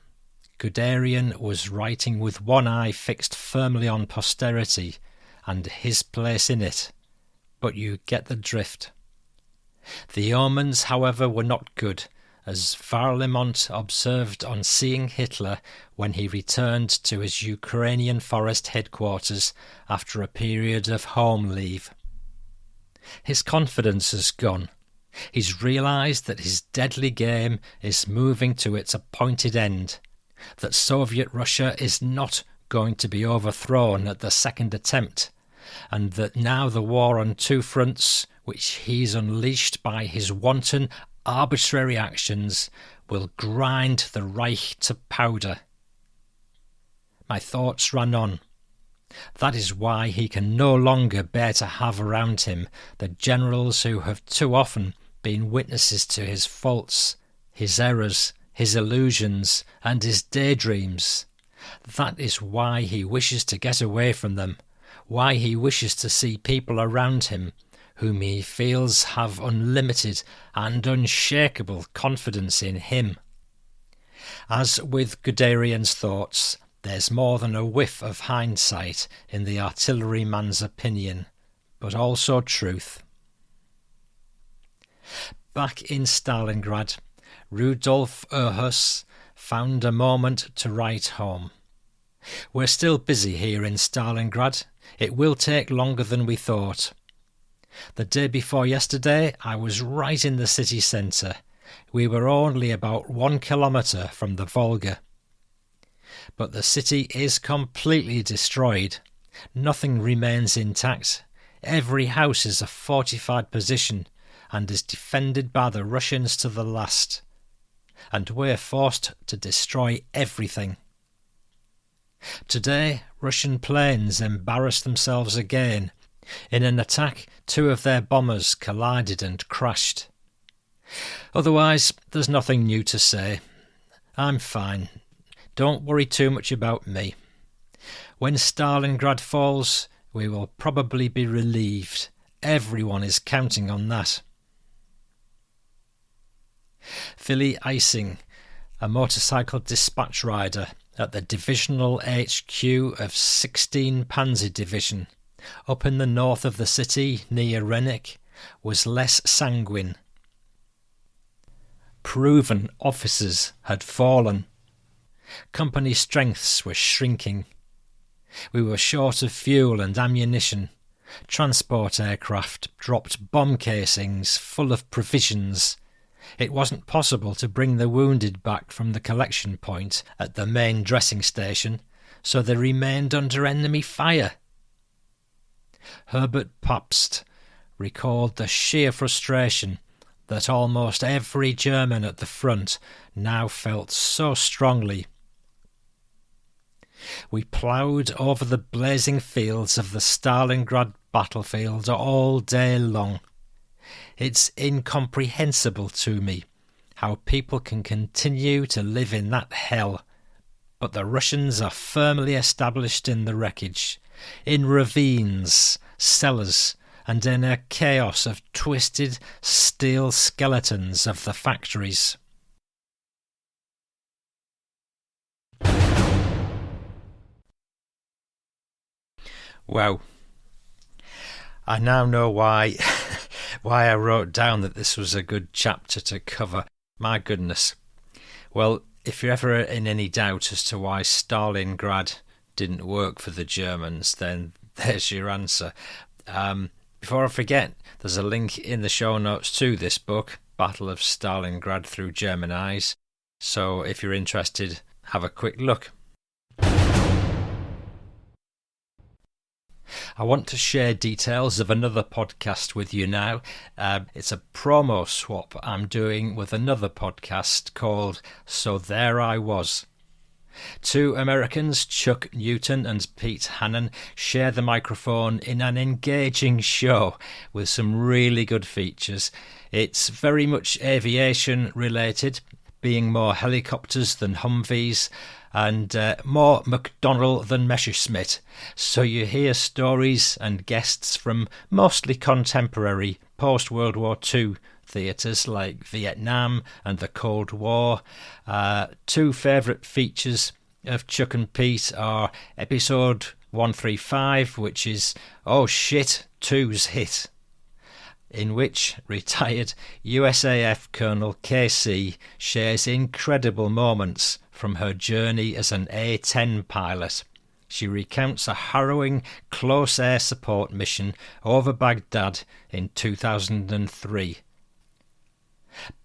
Guderian was writing with one eye fixed firmly on posterity and his place in it, but you get the drift. The omens, however, were not good, as Varlemont observed on seeing Hitler when he returned to his Ukrainian forest headquarters after a period of home leave. His confidence has gone. He's realised that his deadly game is moving to its appointed end, that Soviet Russia is not going to be overthrown at the second attempt, and that now the war on two fronts, which he's unleashed by his wanton, arbitrary actions, will grind the Reich to powder. My thoughts ran on. That is why he can no longer bear to have around him the generals who have too often been witnesses to his faults, his errors, his illusions, and his daydreams. That is why he wishes to get away from them, why he wishes to see people around him whom he feels have unlimited and unshakable confidence in him. As with Guderian's thoughts, there's more than a whiff of hindsight in the artilleryman's opinion, but also truth. Back in Stalingrad, Rudolf Erhus found a moment to write home. "We're still busy here in Stalingrad. It will take longer than we thought. The day before yesterday, I was right in the city centre. We were only about 1 kilometre from the Volga. But the city is completely destroyed. Nothing remains intact. Every house is a fortified position and is defended by the Russians to the last. And we're forced to destroy everything. Today, Russian planes embarrassed themselves again. In an attack, 2 of their bombers collided and crashed. Otherwise, there's nothing new to say. I'm fine. Don't worry too much about me. When Stalingrad falls, we will probably be relieved. Everyone is counting on that." Willi Eising, a motorcycle dispatch rider at the divisional HQ of 16 Panzer Division, up in the north of the city near Rennick, was less sanguine. Proven officers had fallen. Company strengths were shrinking. We were short of fuel and ammunition, Transport aircraft dropped bomb casings full of provisions. It wasn't possible to bring the wounded back from the collection point at the main dressing station, so they remained under enemy fire. Herbert Pabst recalled the sheer frustration that almost every German at the front now felt so strongly. We ploughed over the blazing fields of the Stalingrad battlefield all day long. It's incomprehensible to me how people can continue to live in that hell, but the Russians are firmly established in the wreckage, in ravines, cellars, and in a chaos of twisted steel skeletons of the factories. Wow. I now know why I wrote down that this was a good chapter to cover. My goodness. Well, if you're ever in any doubt as to why Stalingrad didn't work for the Germans, then there's your answer. Before I forget, there's a link in the show notes to this book, Battle of Stalingrad Through German Eyes. So if you're interested, have a quick look. I want to share details of another podcast with you now. It's a promo swap I'm doing with another podcast called So There I Was. Two Americans, Chuck Newton and Pete Hannon, share the microphone in an engaging show with some really good features. It's very much aviation related, being more helicopters than Humvees, and more McDonnell than Messerschmitt. So you hear stories and guests from mostly contemporary post-World War II theatres like Vietnam and the Cold War. Two favourite features of Chuck and Pete are episode 135, which is Oh Shit, Two's Hit, in which retired USAF Colonel KC shares incredible moments from her journey as an A-10 pilot. She recounts a harrowing close air support mission over Baghdad in 2003.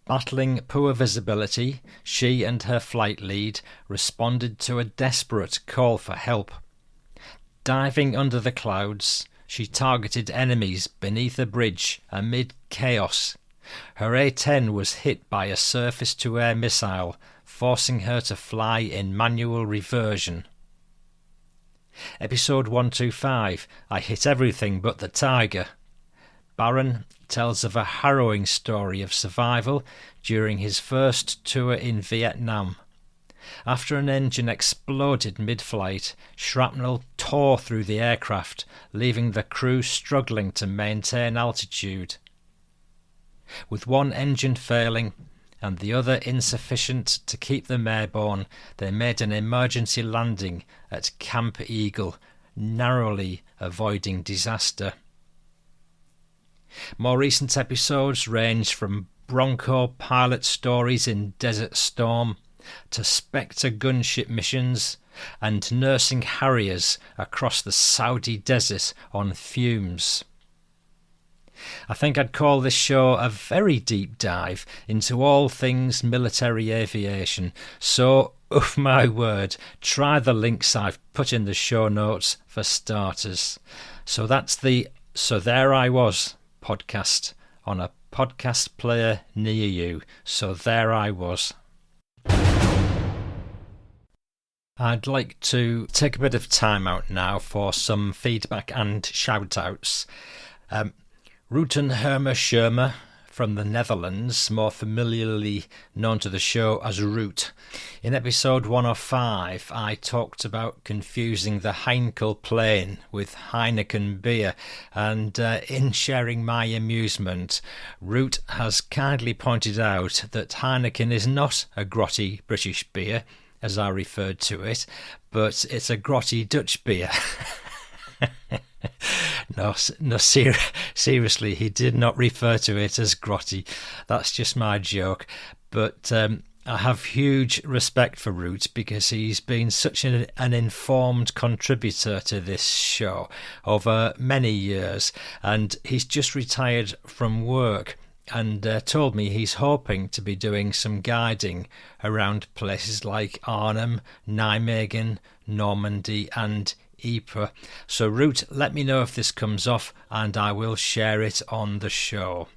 Battling poor visibility, she and her flight lead responded to a desperate call for help. Diving under the clouds, she targeted enemies beneath a bridge amid chaos. Her A-10 was hit by a surface-to-air missile, forcing her to fly in manual reversion. Episode 125, I Hit Everything But the Tiger. Barron tells of a harrowing story of survival during his first tour in Vietnam. After an engine exploded mid-flight, shrapnel tore through the aircraft, leaving the crew struggling to maintain altitude. With one engine failing and the other insufficient to keep them airborne, they made an emergency landing at Camp Eagle, narrowly avoiding disaster. More recent episodes range from Bronco pilot stories in Desert Storm to Spectre gunship missions and nursing Harriers across the Saudi desert on fumes. I think I'd call this show a very deep dive into all things military aviation, so, oh my word, try the links I've put in the show notes for starters. So that's the So There I Was podcast on a podcast player near you. So there I was. I'd like to take a bit of time out now for some feedback and shout-outs. Ruuten Hermer Schirmer from the Netherlands, more familiarly known to the show as Root. In episode 105, I talked about confusing the Heinkel plane with Heineken beer, and in sharing my amusement, Root has kindly pointed out that Heineken is not a grotty British beer, as I referred to it, but it's a grotty Dutch beer. No, seriously, he did not refer to it as grotty. That's just my joke. But I have huge respect for Root because he's been such an informed contributor to this show over many years, and he's just retired from work and told me he's hoping to be doing some guiding around places like Arnhem, Nijmegen, Normandy and Ypres. So Root, let me know if this comes off and I will share it on the show.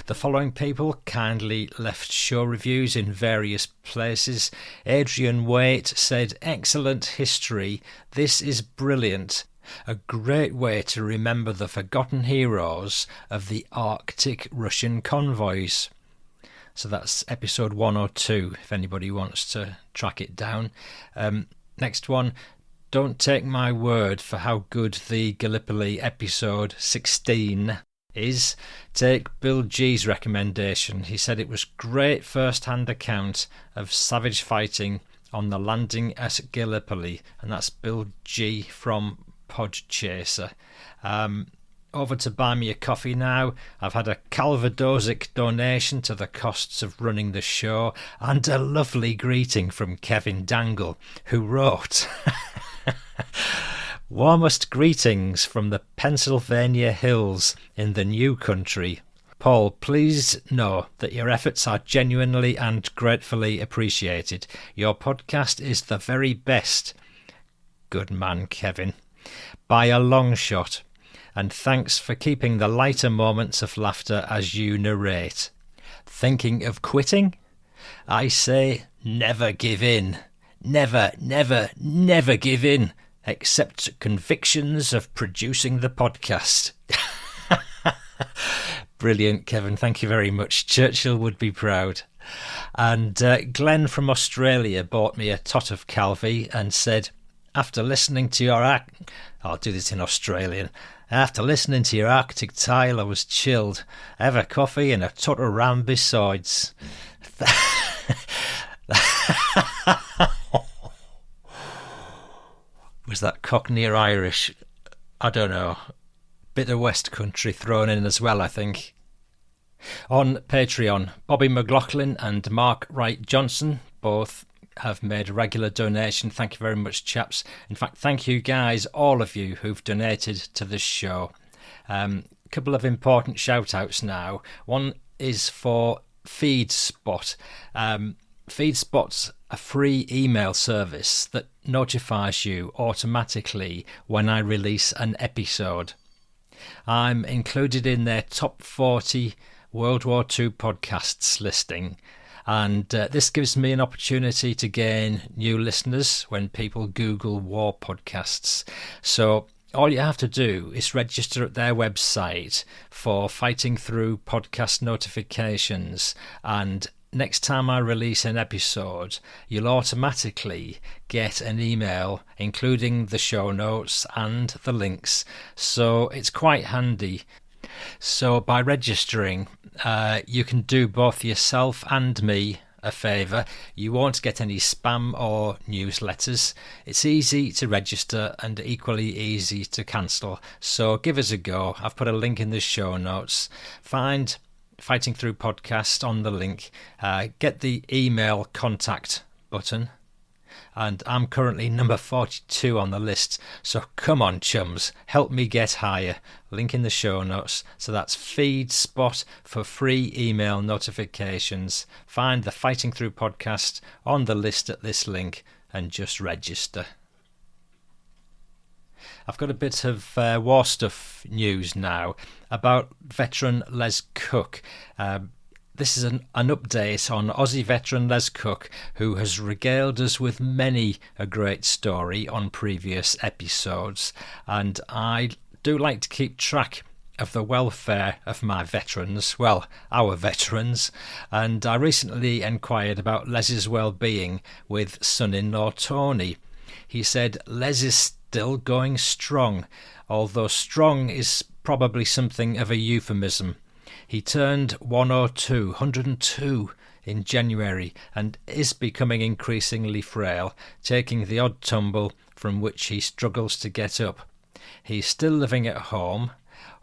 The following people kindly left show reviews in various places. Adrian Waite said, "Excellent history. This is brilliant. A great way to remember the forgotten heroes of the Arctic Russian convoys." So that's episode 102, if anybody wants to track it down. Next one. Don't take my word for how good the Gallipoli episode 16 is. Take Bill G's recommendation. He said it was great first-hand account of savage fighting on the landing at Gallipoli, and that's Bill G from Podchaser. Over to buy me a coffee now. I've had a Calvadosic donation to the costs of running the show and a lovely greeting from Kevin Dangle, who wrote "Warmest greetings from the Pennsylvania hills in the new country. Paul, please know that your efforts are genuinely and gratefully appreciated. Your podcast is the very best." Good man, Kevin. By a long shot. And thanks for keeping the lighter moments of laughter as you narrate. Thinking of quitting? I say never give in. Never, never, never give in. Accept convictions of producing the podcast. Brilliant, Kevin. Thank you very much. Churchill would be proud. And Glenn from Australia bought me a tot of Calvi and said, after listening to your I'll do this in Australian. After listening to your Arctic tale, I was chilled. Have a coffee and a tot of ram besides. Was that Cockney or Irish? I don't know. Bit of West Country thrown in as well, I think. On Patreon, Bobby McLaughlin and Mark Wright Johnson both have made a regular donation. Thank you very much, chaps. In fact, thank you guys, all of you who've donated to this show. Couple of important shout outs now. One is for FeedSpot. FeedSpot's a free email service that notifies you automatically when I release an episode. I'm included in their top 40 World War II podcasts listing, and this gives me an opportunity to gain new listeners when people Google war podcasts. So all you have to do is register at their website for Fighting Through podcast notifications, and next time I release an episode, you'll automatically get an email including the show notes and the links. So it's quite handy. So by registering, you can do both yourself and me a favour. You won't get any spam or newsletters. It's easy to register and equally easy to cancel. So give us a go. I've put a link in the show notes. Find Fighting Through Podcast on the link. Get the email contact button. And I'm currently number 42 on the list. So come on, chums, help me get higher. Link in the show notes. So that's FeedSpot for free email notifications. Find the Fighting Through Podcast on the list at this link and just register. I've got a bit of war stuff news now about veteran Les Cook. This is an update on Aussie veteran Les Cook, who has regaled us with many a great story on previous episodes, and I do like to keep track of the welfare of my veterans, well, our veterans, and I recently inquired about Les's well-being with son-in-law Tony. He said Les is still going strong, although strong is probably something of a euphemism. He turned 102 in January and is becoming increasingly frail, taking the odd tumble from which he struggles to get up. He's still living at home,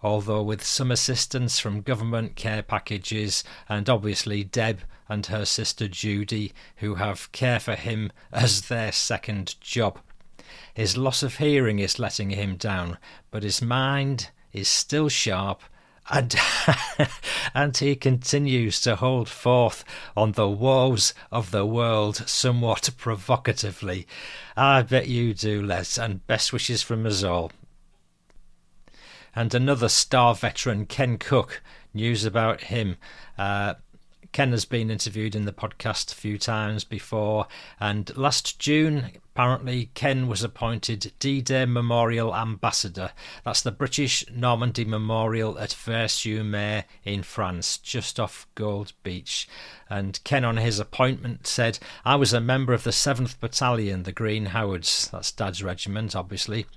although with some assistance from government care packages and obviously Deb and her sister Judy, who have care for him as their second job. His loss of hearing is letting him down, but his mind is still sharp, and and he continues to hold forth on the woes of the world somewhat provocatively. I bet you do, Les, and best wishes from us all. And another star veteran, Ken Cook, news about him. Ken has been interviewed in the podcast a few times before, and last June, apparently, Ken was appointed D-Day Memorial Ambassador. That's the British Normandy Memorial at Vers-sur-Mer in France, just off Gold Beach. And Ken, on his appointment, said, "I was a member of the 7th Battalion, the Green Howards." That's Dad's regiment, obviously.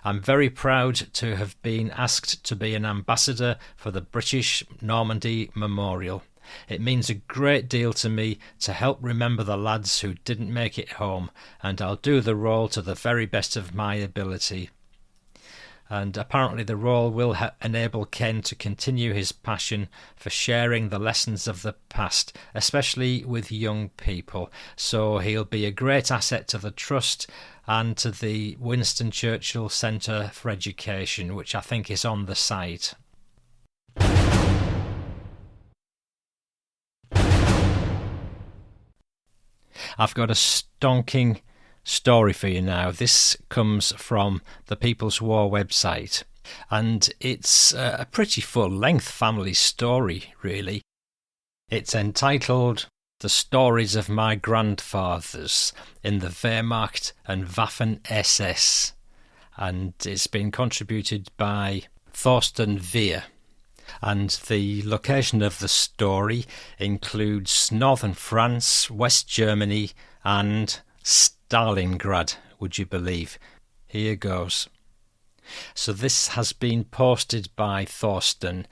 "I'm very proud to have been asked to be an ambassador for the British Normandy Memorial. It means a great deal to me to help remember the lads who didn't make it home, and I'll do the role to the very best of my ability." And apparently the role will enable Ken to continue his passion for sharing the lessons of the past, especially with young people. So he'll be a great asset to the Trust and to the Winston Churchill Centre for Education, which I think is on the site. I've got a stonking story for you now. This comes from the People's War website, and it's a pretty full-length family story, really. It's entitled "The Stories of My Grandfathers in the Wehrmacht and Waffen-SS," and it's been contributed by Thorsten Wehr. And the location of the story includes northern France, West Germany, and Stalingrad, would you believe? Here goes. So this has been posted by Thorsten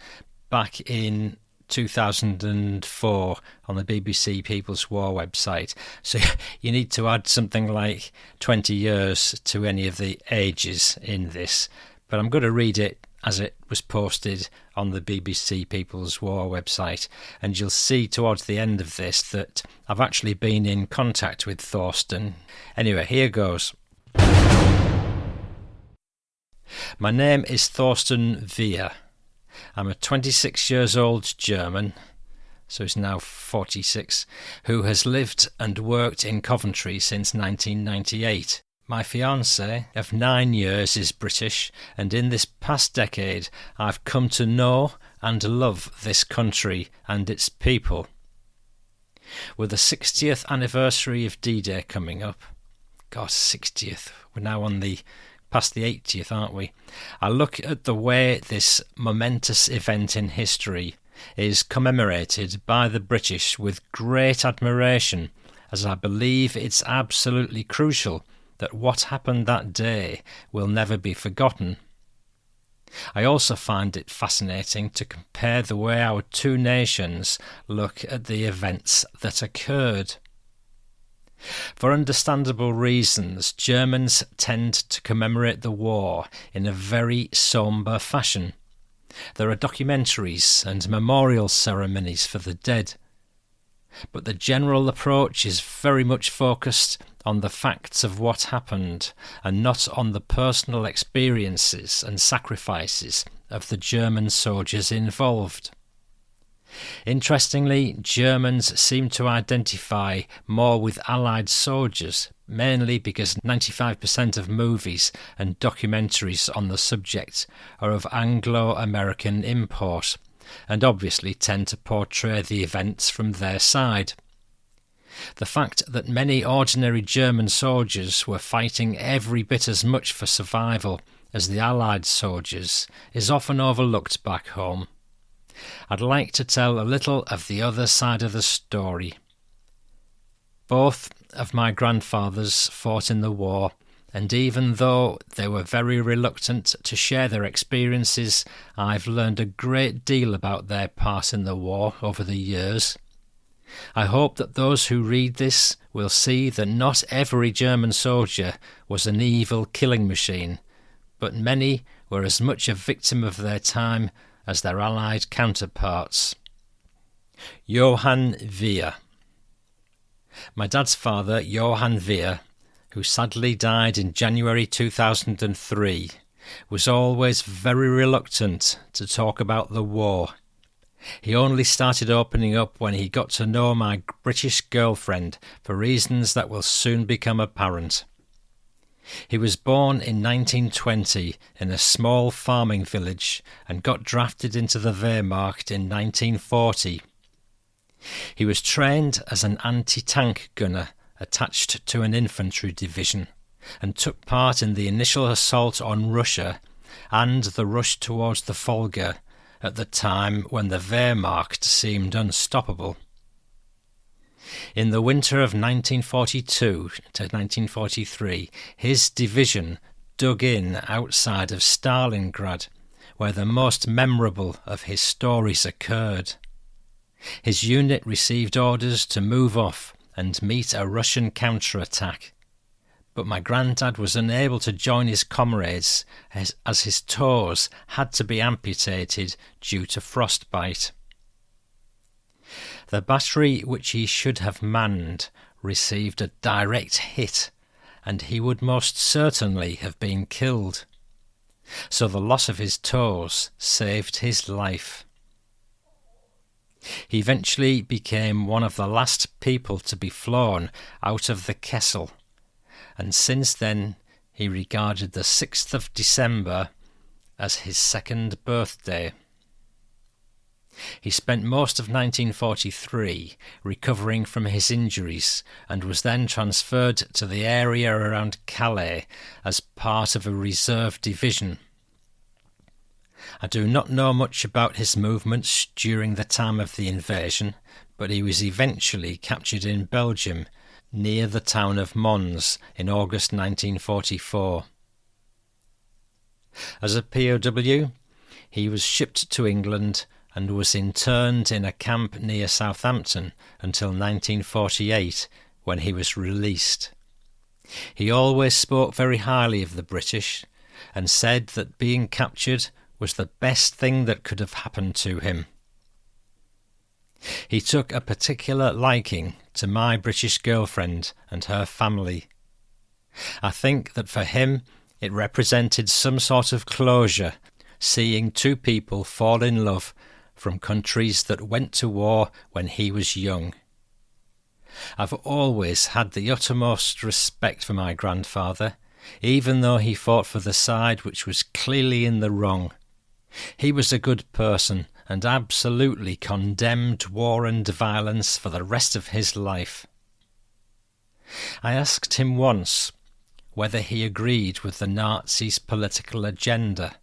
back in 2004 on the BBC People's War website. So you need to add something like 20 years to any of the ages in this. But I'm going to read it as it was posted on the BBC People's War website, and you'll see towards the end of this that I've actually been in contact with Thorsten. Anyway, here goes. My name is Thorsten Wehr. I'm a 26 years old German, so he's now 46, who has lived and worked in Coventry since 1998. My fiancée of 9 years is British, and in this past decade I've come to know and love this country and its people. With the 60th anniversary of D-Day coming up, God, 60th, we're now past the 80th, aren't we? I look at the way this momentous event in history is commemorated by the British with great admiration, as I believe it's absolutely crucial that what happened that day will never be forgotten. I also find it fascinating to compare the way our two nations look at the events that occurred. For understandable reasons, Germans tend to commemorate the war in a very sombre fashion. There are documentaries and memorial ceremonies for the dead, but the general approach is very much focused on the facts of what happened and not on the personal experiences and sacrifices of the German soldiers involved. Interestingly, Germans seem to identify more with Allied soldiers, mainly because 95% of movies and documentaries on the subject are of Anglo-American import, and obviously tend to portray the events from their side. The fact that many ordinary German soldiers were fighting every bit as much for survival as the Allied soldiers is often overlooked back home. I'd like to tell a little of the other side of the story. Both of my grandfathers fought in the war, and even though they were very reluctant to share their experiences, I've learned a great deal about their part in the war over the years. I hope that those who read this will see that not every German soldier was an evil killing machine, but many were as much a victim of their time as their Allied counterparts. Johann Wehr. My dad's father, Johann Wehr, who sadly died in January 2003, was always very reluctant to talk about the war. He only started opening up when he got to know my British girlfriend for reasons that will soon become apparent. He was born in 1920 in a small farming village and got drafted into the Wehrmacht in 1940. He was trained as an anti-tank gunner attached to an infantry division and took part in the initial assault on Russia and the rush towards the Volga at the time when the Wehrmacht seemed unstoppable. In the winter of 1942 to 1943, his division dug in outside of Stalingrad, where the most memorable of his stories occurred. His unit received orders to move off and meet a Russian counterattack, but my granddad was unable to join his comrades as his toes had to be amputated due to frostbite. The battery which he should have manned received a direct hit, and he would most certainly have been killed. So the loss of his toes saved his life. He eventually became one of the last people to be flown out of the Kessel, and since then he regarded the 6th of December as his second birthday. He spent most of 1943 recovering from his injuries and was then transferred to the area around Calais as part of a reserve division. I do not know much about his movements during the time of the invasion, but he was eventually captured in Belgium near the town of Mons in August 1944. As a POW, he was shipped to England and was interned in a camp near Southampton until 1948, when he was released. He always spoke very highly of the British and said that being captured was the best thing that could have happened to him. He took a particular liking to my British girlfriend and her family. I think that for him it represented some sort of closure, seeing two people fall in love from countries that went to war when he was young. I've always had the uttermost respect for my grandfather, even though he fought for the side which was clearly in the wrong. He was a good person and absolutely condemned war and violence for the rest of his life. I asked him once whether he agreed with the Nazis' political agenda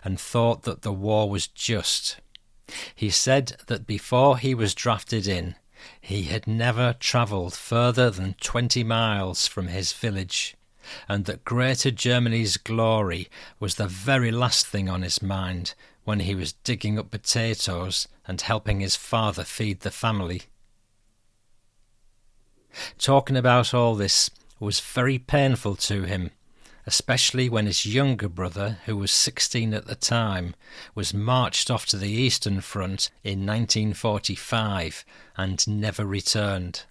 and thought that the war was just. He said that before he was drafted in, he had never travelled further than 20 miles from his village, and that Greater Germany's glory was the very last thing on his mind when he was digging up potatoes and helping his father feed the family. Talking about all this was very painful to him, especially when his younger brother, who was 16 at the time, was marched off to the Eastern Front in 1945 and never returned.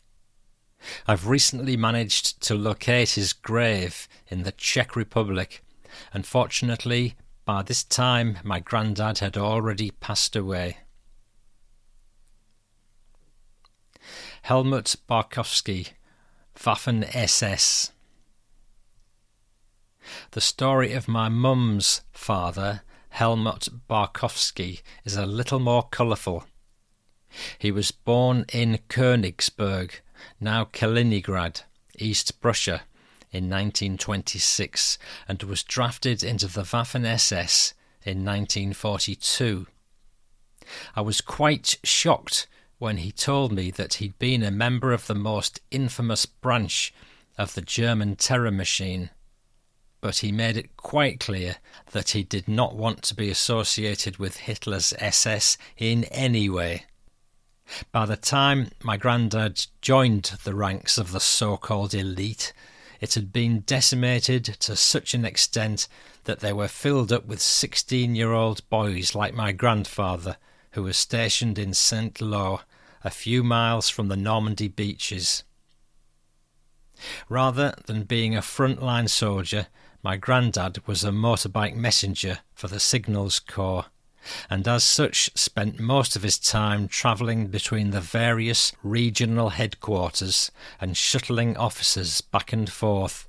I've recently managed to locate his grave in the Czech Republic. Unfortunately, by this time my granddad had already passed away. Helmut Barkowski, Waffen-SS. The story of my mum's father, Helmut Barkowski, is a little more colourful. He was born in Königsberg, now Kaliningrad, East Prussia, in 1926 and was drafted into the Waffen-SS in 1942. I was quite shocked when he told me that he'd been a member of the most infamous branch of the German terror machine, but he made it quite clear that he did not want to be associated with Hitler's SS in any way. By the time my granddad joined the ranks of the so-called elite, It had been decimated to such an extent that they were filled up with 16-year-old boys like my grandfather, who was stationed in Saint-Lô, a few miles from the Normandy beaches. Rather than being a frontline soldier, my granddad was a motorbike messenger for the Signals Corps, and as such spent most of his time travelling between the various regional headquarters and shuttling officers back and forth.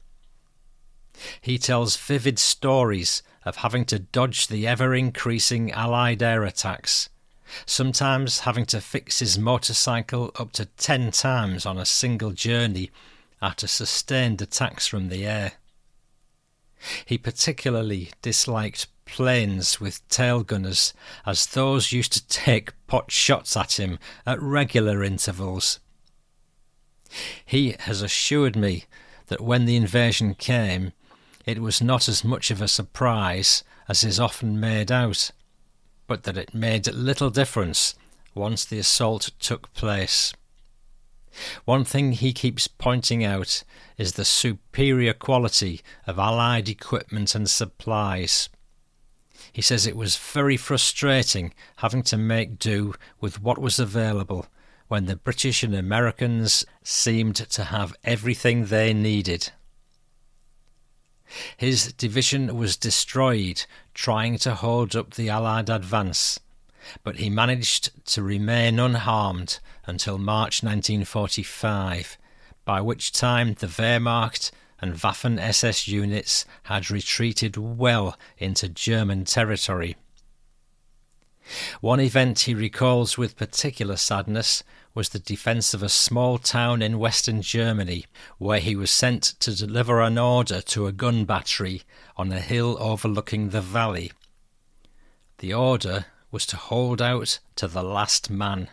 He tells vivid stories of having to dodge the ever-increasing Allied air attacks, sometimes having to fix his motorcycle up to 10 times on a single journey after sustained attacks from the air. He particularly disliked planes with tail gunners, as those used to take pot shots at him at regular intervals. He has assured me that when the invasion came, it was not as much of a surprise as is often made out, but that it made little difference once the assault took place. One thing he keeps pointing out is the superior quality of Allied equipment and supplies. He says it was very frustrating having to make do with what was available when the British and Americans seemed to have everything they needed. His division was destroyed trying to hold up the Allied advance, but he managed to remain unharmed until March 1945, by which time the Wehrmacht and Waffen-SS units had retreated well into German territory. One event he recalls with particular sadness was the defence of a small town in western Germany, where he was sent to deliver an order to a gun battery on a hill overlooking the valley. The order was to hold out to the last man.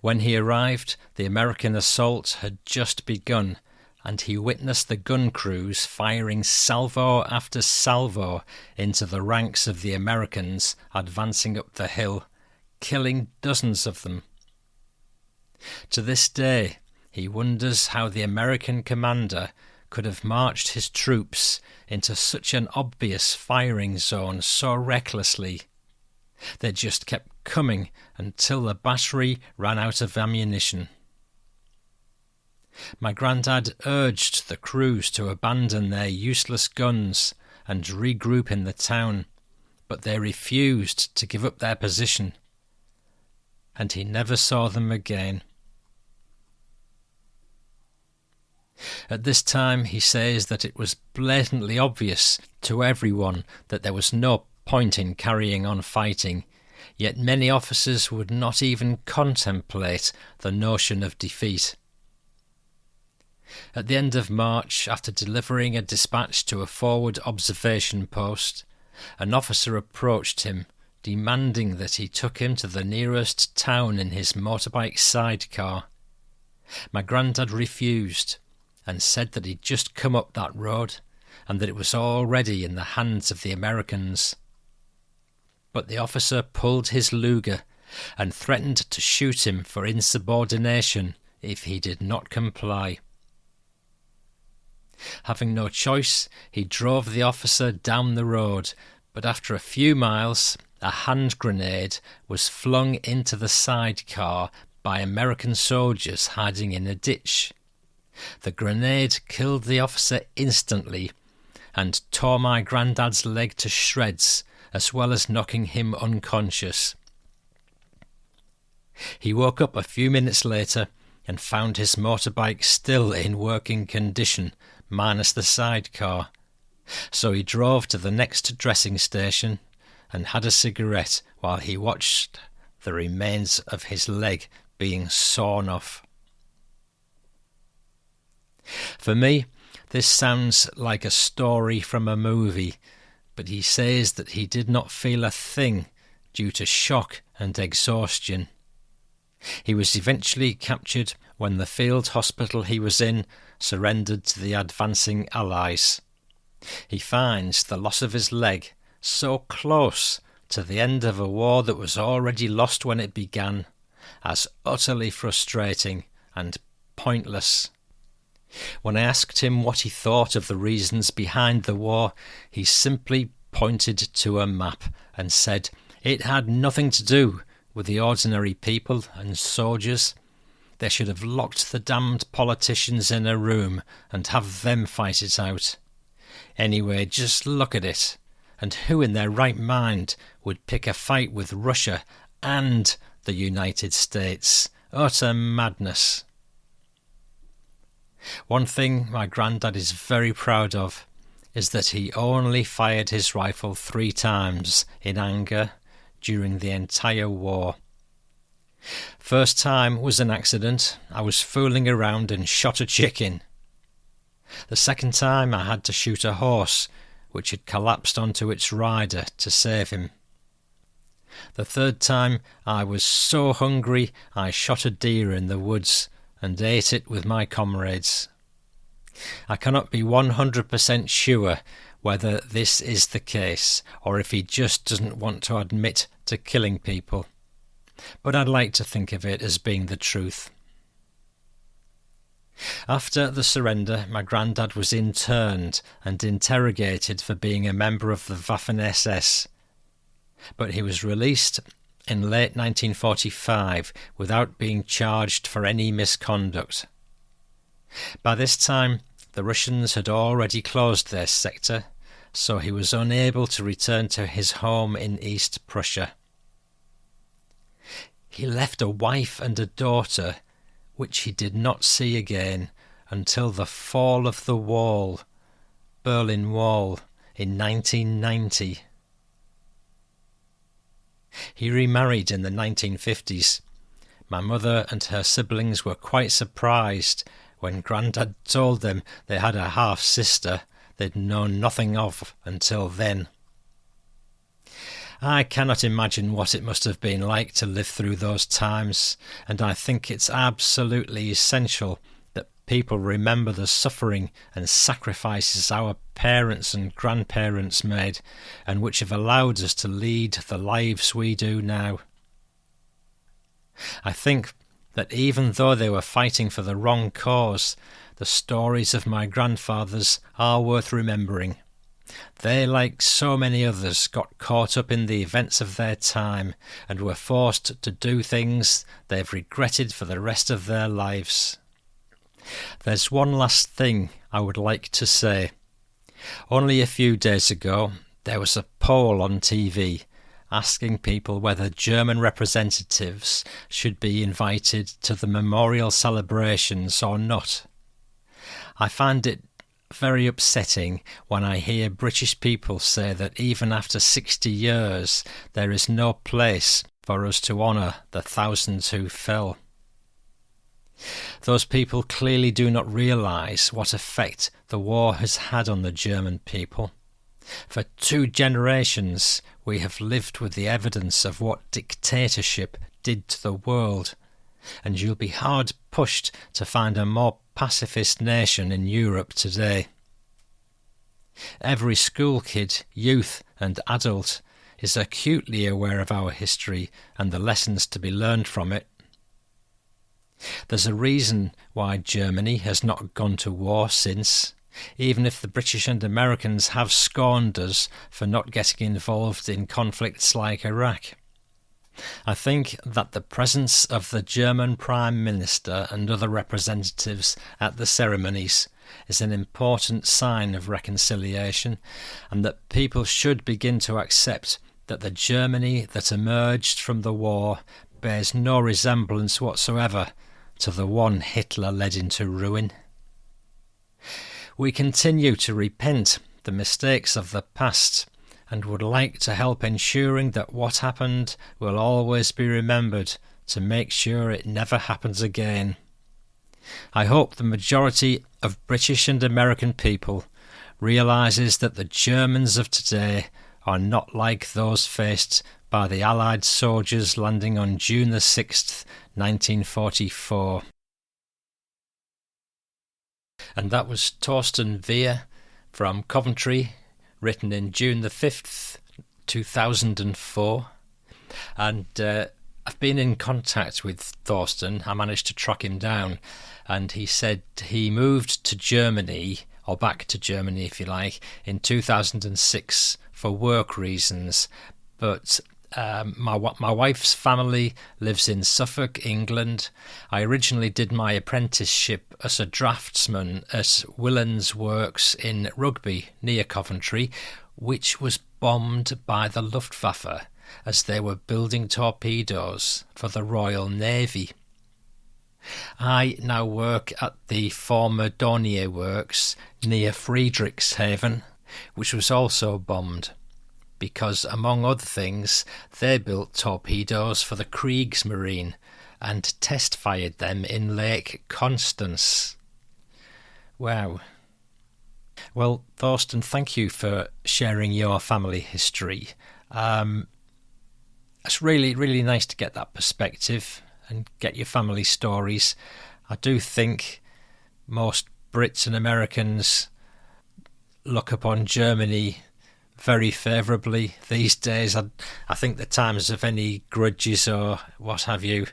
When he arrived, the American assault had just begun, and he witnessed the gun crews firing salvo after salvo into the ranks of the Americans advancing up the hill, killing dozens of them. To this day, he wonders how the American commander could have marched his troops into such an obvious firing zone so recklessly. They just kept coming until the battery ran out of ammunition. My granddad urged the crews to abandon their useless guns and regroup in the town, but they refused to give up their position, and he never saw them again. At this time he says that it was blatantly obvious to everyone that there was no point in carrying on fighting, yet many officers would not even contemplate the notion of defeat. At the end of March, after delivering a dispatch to a forward observation post, an officer approached him, demanding that he took him to the nearest town in his motorbike sidecar. My granddad refused, and said that he'd just come up that road, and that it was already in the hands of the Americans. But the officer pulled his Luger and threatened to shoot him for insubordination if he did not comply. Having no choice, he drove the officer down the road, but after a few miles, a hand grenade was flung into the sidecar by American soldiers hiding in a ditch. The grenade killed the officer instantly and tore my granddad's leg to shreds, as well as knocking him unconscious. He woke up a few minutes later and found his motorbike still in working condition, minus the sidecar. So he drove to the next dressing station and had a cigarette while he watched the remains of his leg being sawn off. For me, this sounds like a story from a movie, but he says that he did not feel a thing due to shock and exhaustion. He was eventually captured when the field hospital he was in surrendered to the advancing Allies. He finds the loss of his leg so close to the end of a war that was already lost when it began, as utterly frustrating and pointless. When I asked him what he thought of the reasons behind the war, he simply pointed to a map and said it had nothing to do with the ordinary people and soldiers. They should have locked the damned politicians in a room and have them fight it out. Anyway, just look at it. And who in their right mind would pick a fight with Russia and the United States? Utter madness. One thing my granddad is very proud of is that he only fired his rifle 3 times in anger during the entire war. First time was an accident. I was fooling around and shot a chicken. The second time I had to shoot a horse which had collapsed onto its rider to save him. The third time I was so hungry I shot a deer in the woods and ate it with my comrades. I cannot be 100% sure whether this is the case or if he just doesn't want to admit to killing people, but I'd like to think of it as being the truth. After the surrender, my granddad was interned and interrogated for being a member of the Waffen-SS, but he was released in late 1945 without being charged for any misconduct. By this time, the Russians had already closed their sector, so he was unable to return to his home in East Prussia. He left a wife and a daughter, which he did not see again until the fall of the wall, Berlin Wall, in 1990. He remarried in the 1950s. My mother and her siblings were quite surprised when Grandad told them they had a half-sister they'd known nothing of until then. I cannot imagine what it must have been like to live through those times, and I think it's absolutely essential that people remember the suffering and sacrifices our parents and grandparents made, and which have allowed us to lead the lives we do now. I think that even though they were fighting for the wrong cause, the stories of my grandfathers are worth remembering. They, like so many others, got caught up in the events of their time and were forced to do things they've regretted for the rest of their lives. There's one last thing I would like to say. Only a few days ago, there was a poll on TV asking people whether German representatives should be invited to the memorial celebrations or not. I find it very upsetting when I hear British people say that even after 60 years there is no place for us to honour the thousands who fell. Those people clearly do not realise what effect the war has had on the German people. For 2 generations we have lived with the evidence of what dictatorship did to the world, and you'll be hard pushed to find a more pacifist nation in Europe today. Every school kid, youth and adult is acutely aware of our history and the lessons to be learned from it. There's a reason why Germany has not gone to war since, even if the British and Americans have scorned us for not getting involved in conflicts like Iraq. I think that the presence of the German Prime Minister and other representatives at the ceremonies is an important sign of reconciliation, and that people should begin to accept that the Germany that emerged from the war bears no resemblance whatsoever to the one Hitler led into ruin. We continue to repent the mistakes of the past and would like to help ensuring that what happened will always be remembered to make sure it never happens again. I hope the majority of British and American people realises that the Germans of today are not like those faced by the Allied soldiers landing on June the 6th, 1944. And that was Torsten Wehr from Coventry, written in June the 5th, 2004. And I've been in contact with Thorsten. I managed to track him down, and he said he moved to Germany, or back to Germany if you like, in 2006 for work reasons. But my wife's family lives in Suffolk, England. I originally did my apprenticeship as a draftsman at Willands Works in Rugby, near Coventry, which was bombed by the Luftwaffe as they were building torpedoes for the Royal Navy. I now work at the former Dornier Works near Friedrichshafen, which was also bombed, because, among other things, they built torpedoes for the Kriegsmarine and test-fired them in Lake Constance. Wow. Well, Thorsten, thank you for sharing your family history. It's really, really nice to get that perspective and get your family stories. I do think most Brits and Americans look upon Germany very favourably these days. I think the times of any grudges or what have you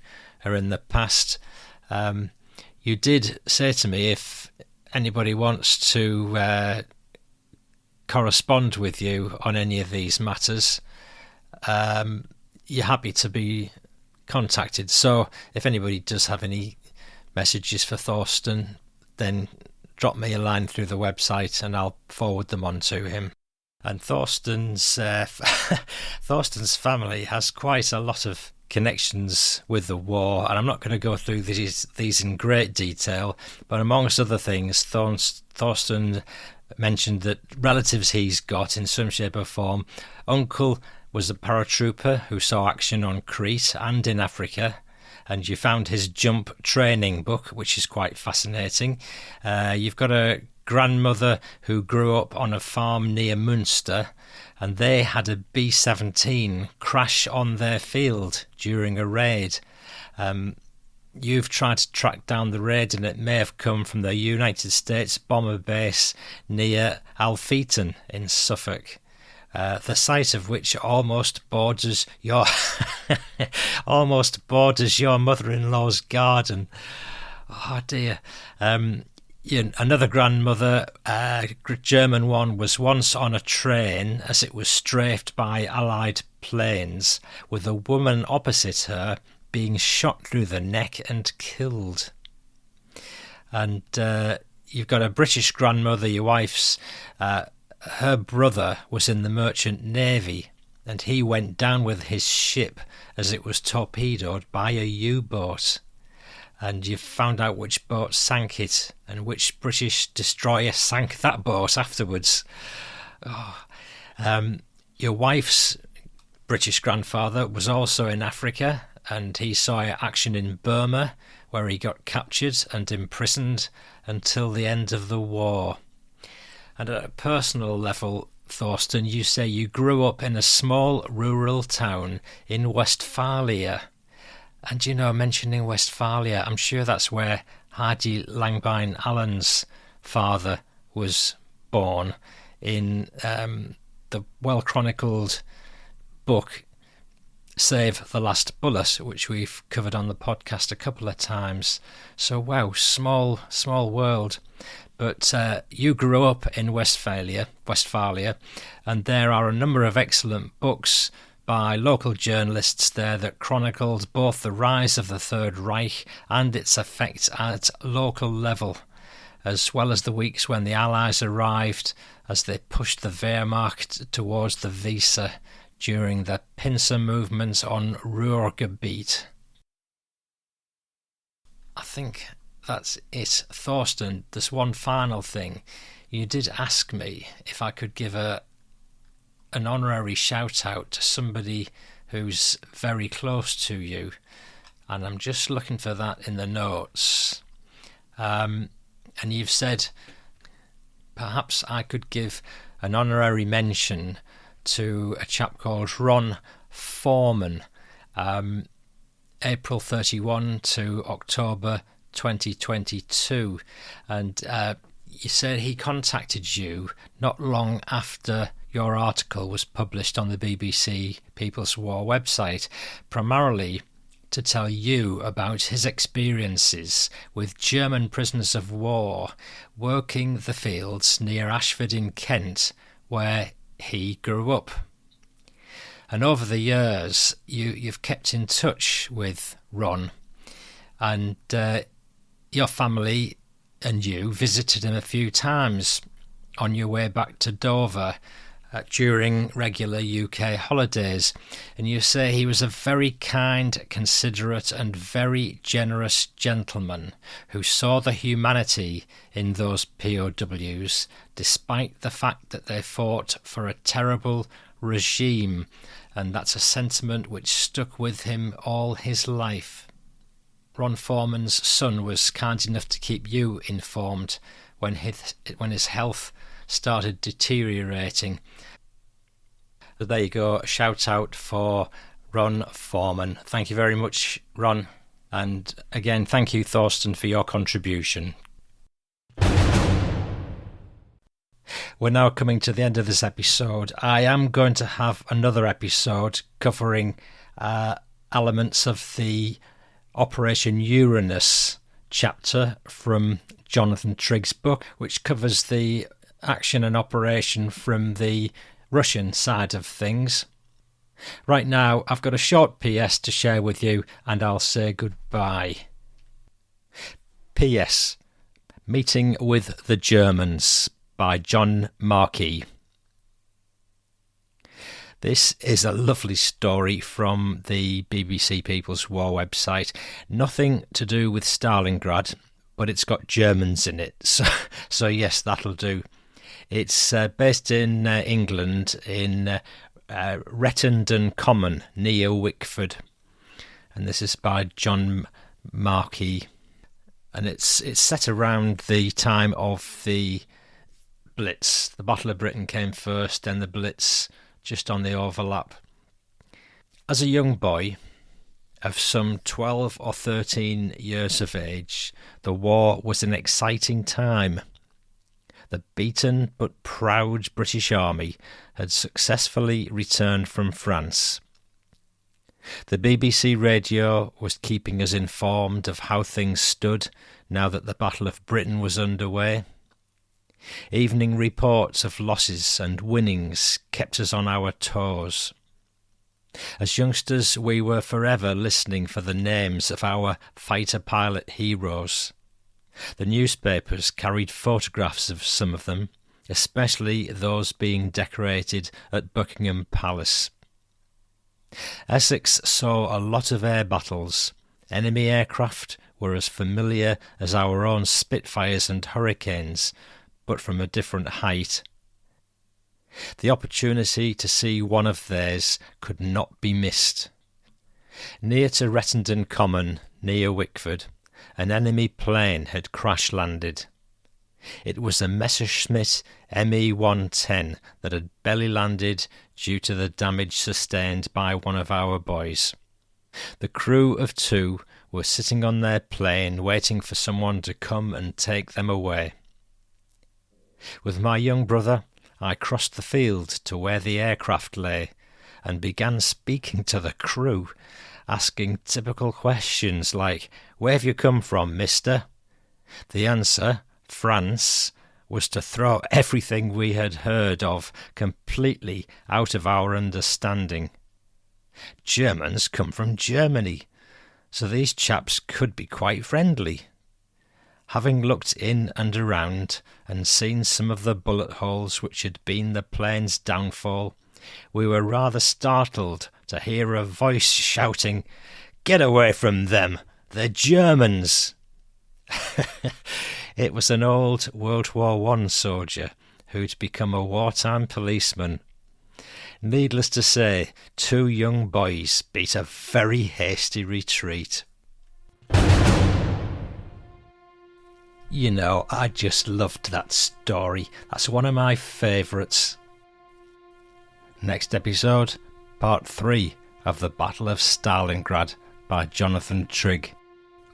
are in the past. You did say to me, if anybody wants to correspond with you on any of these matters, you're happy to be contacted. So if anybody does have any messages for Thorsten, then drop me a line through the website and I'll forward them on to him. And Thorsten's family has quite a lot of connections with the war, and I'm not going to go through these in great detail, but amongst other things, Thorsten mentioned that relatives he's got in some shape or form. Uncle was a paratrooper who saw action on Crete and in Africa, and you found his jump training book, which is quite fascinating. You've got a grandmother who grew up on a farm near Münster, and they had a B-17 crash on their field during a raid. You've tried to track down the raid, and it may have come from the United States bomber base near Alpheaton in Suffolk. The site of which almost borders your mother-in-law's garden. Oh dear. Another grandmother, German one, was once on a train as it was strafed by Allied planes, with a woman opposite her being shot through the neck and killed. And you've got a British grandmother, your wife's. Her brother was in the Merchant Navy, and he went down with his ship as it was torpedoed by a U-boat. And you've found out which boat sank it and which British destroyer sank that boat afterwards. Your wife's British grandfather was also in Africa, and he saw action in Burma, where he got captured and imprisoned until the end of the war. And at a personal level, Thorsten, you say you grew up in a small rural town in Westphalia. And, mentioning Westphalia, I'm sure that's where Hardy Langbein Allen's father was born, in the well-chronicled book Save the Last Bullet, which we've covered on the podcast a couple of times. So, wow, small world. But you grew up in Westphalia, and there are a number of excellent books by local journalists there that chronicled both the rise of the Third Reich and its effect at local level, as well as the weeks when the Allies arrived as they pushed the Wehrmacht towards the Weser during the pincer movement on Ruhrgebiet. I think that's it. Thorsten, there's one final thing. You did ask me if I could give an honorary shout out to somebody who's very close to you, and I'm just looking for that in the notes. And you've said perhaps I could give an honorary mention to a chap called Ron Foreman, April 31 to October 2022, and you said he contacted you not long after your article was published on the BBC People's War website, primarily to tell you about his experiences with German prisoners of war working the fields near Ashford in Kent, where he grew up. And over the years, you've kept in touch with Ron, and your family and you visited him a few times on your way back to Dover during regular UK holidays, and you say he was a very kind, considerate and very generous gentleman who saw the humanity in those POWs despite the fact that they fought for a terrible regime, and that's a sentiment which stuck with him all his life. Ron Foreman's son was kind enough to keep you informed when his health started deteriorating. So there you go, a shout out for Ron Foreman. Thank you very much, Ron. And again, thank you, Thorsten, for your contribution. We're now coming to the end of this episode. I am going to have another episode covering elements of the Operation Uranus chapter from Jonathan Trigg's book, which covers the action and operation from the Russian side of things. Right now, I've got a short PS to share with you, and I'll say goodbye. PS. Meeting with the Germans by John Markey. This is a lovely story from the BBC People's War website. Nothing to do with Stalingrad, but it's got Germans in it, so yes, that'll do. It's based in England, in Rettendon Common, near Wickford. And this is by John Markey. And it's set around the time of the Blitz. The Battle of Britain came first, then the Blitz just on the overlap. As a young boy of some 12 or 13 years of age, the war was an exciting time. The beaten but proud British Army had successfully returned from France. The BBC radio was keeping us informed of how things stood now that the Battle of Britain was underway. Evening reports of losses and winnings kept us on our toes. As youngsters, we were forever listening for the names of our fighter pilot heroes. The newspapers carried photographs of some of them, especially those being decorated at Buckingham Palace. Essex saw a lot of air battles. Enemy aircraft were as familiar as our own Spitfires and Hurricanes, but from a different height. The opportunity to see one of theirs could not be missed. Near to Rettendon Common, near Wickford, an enemy plane had crash-landed. It was a Messerschmitt Me-110 that had belly-landed due to the damage sustained by one of our boys. The crew of 2 were sitting on their plane waiting for someone to come and take them away. With my young brother, I crossed the field to where the aircraft lay and began speaking to the crew, asking typical questions like, "Where have you come from, mister?" The answer, France, was to throw everything we had heard of completely out of our understanding. Germans come from Germany, so these chaps could be quite friendly. Having looked in and around and seen some of the bullet holes which had been the plane's downfall, we were rather startled to hear a voice shouting, "Get away from them! They're Germans!" It was an old World War I soldier who'd become a wartime policeman. Needless to say, 2 young boys beat a very hasty retreat. You know, I just loved that story. That's one of my favourites. Next episode, Part 3 of the Battle of Stalingrad by Jonathan Trigg.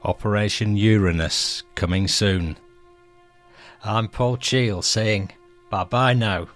Operation Uranus coming soon. I'm Paul Cheall saying bye-bye now.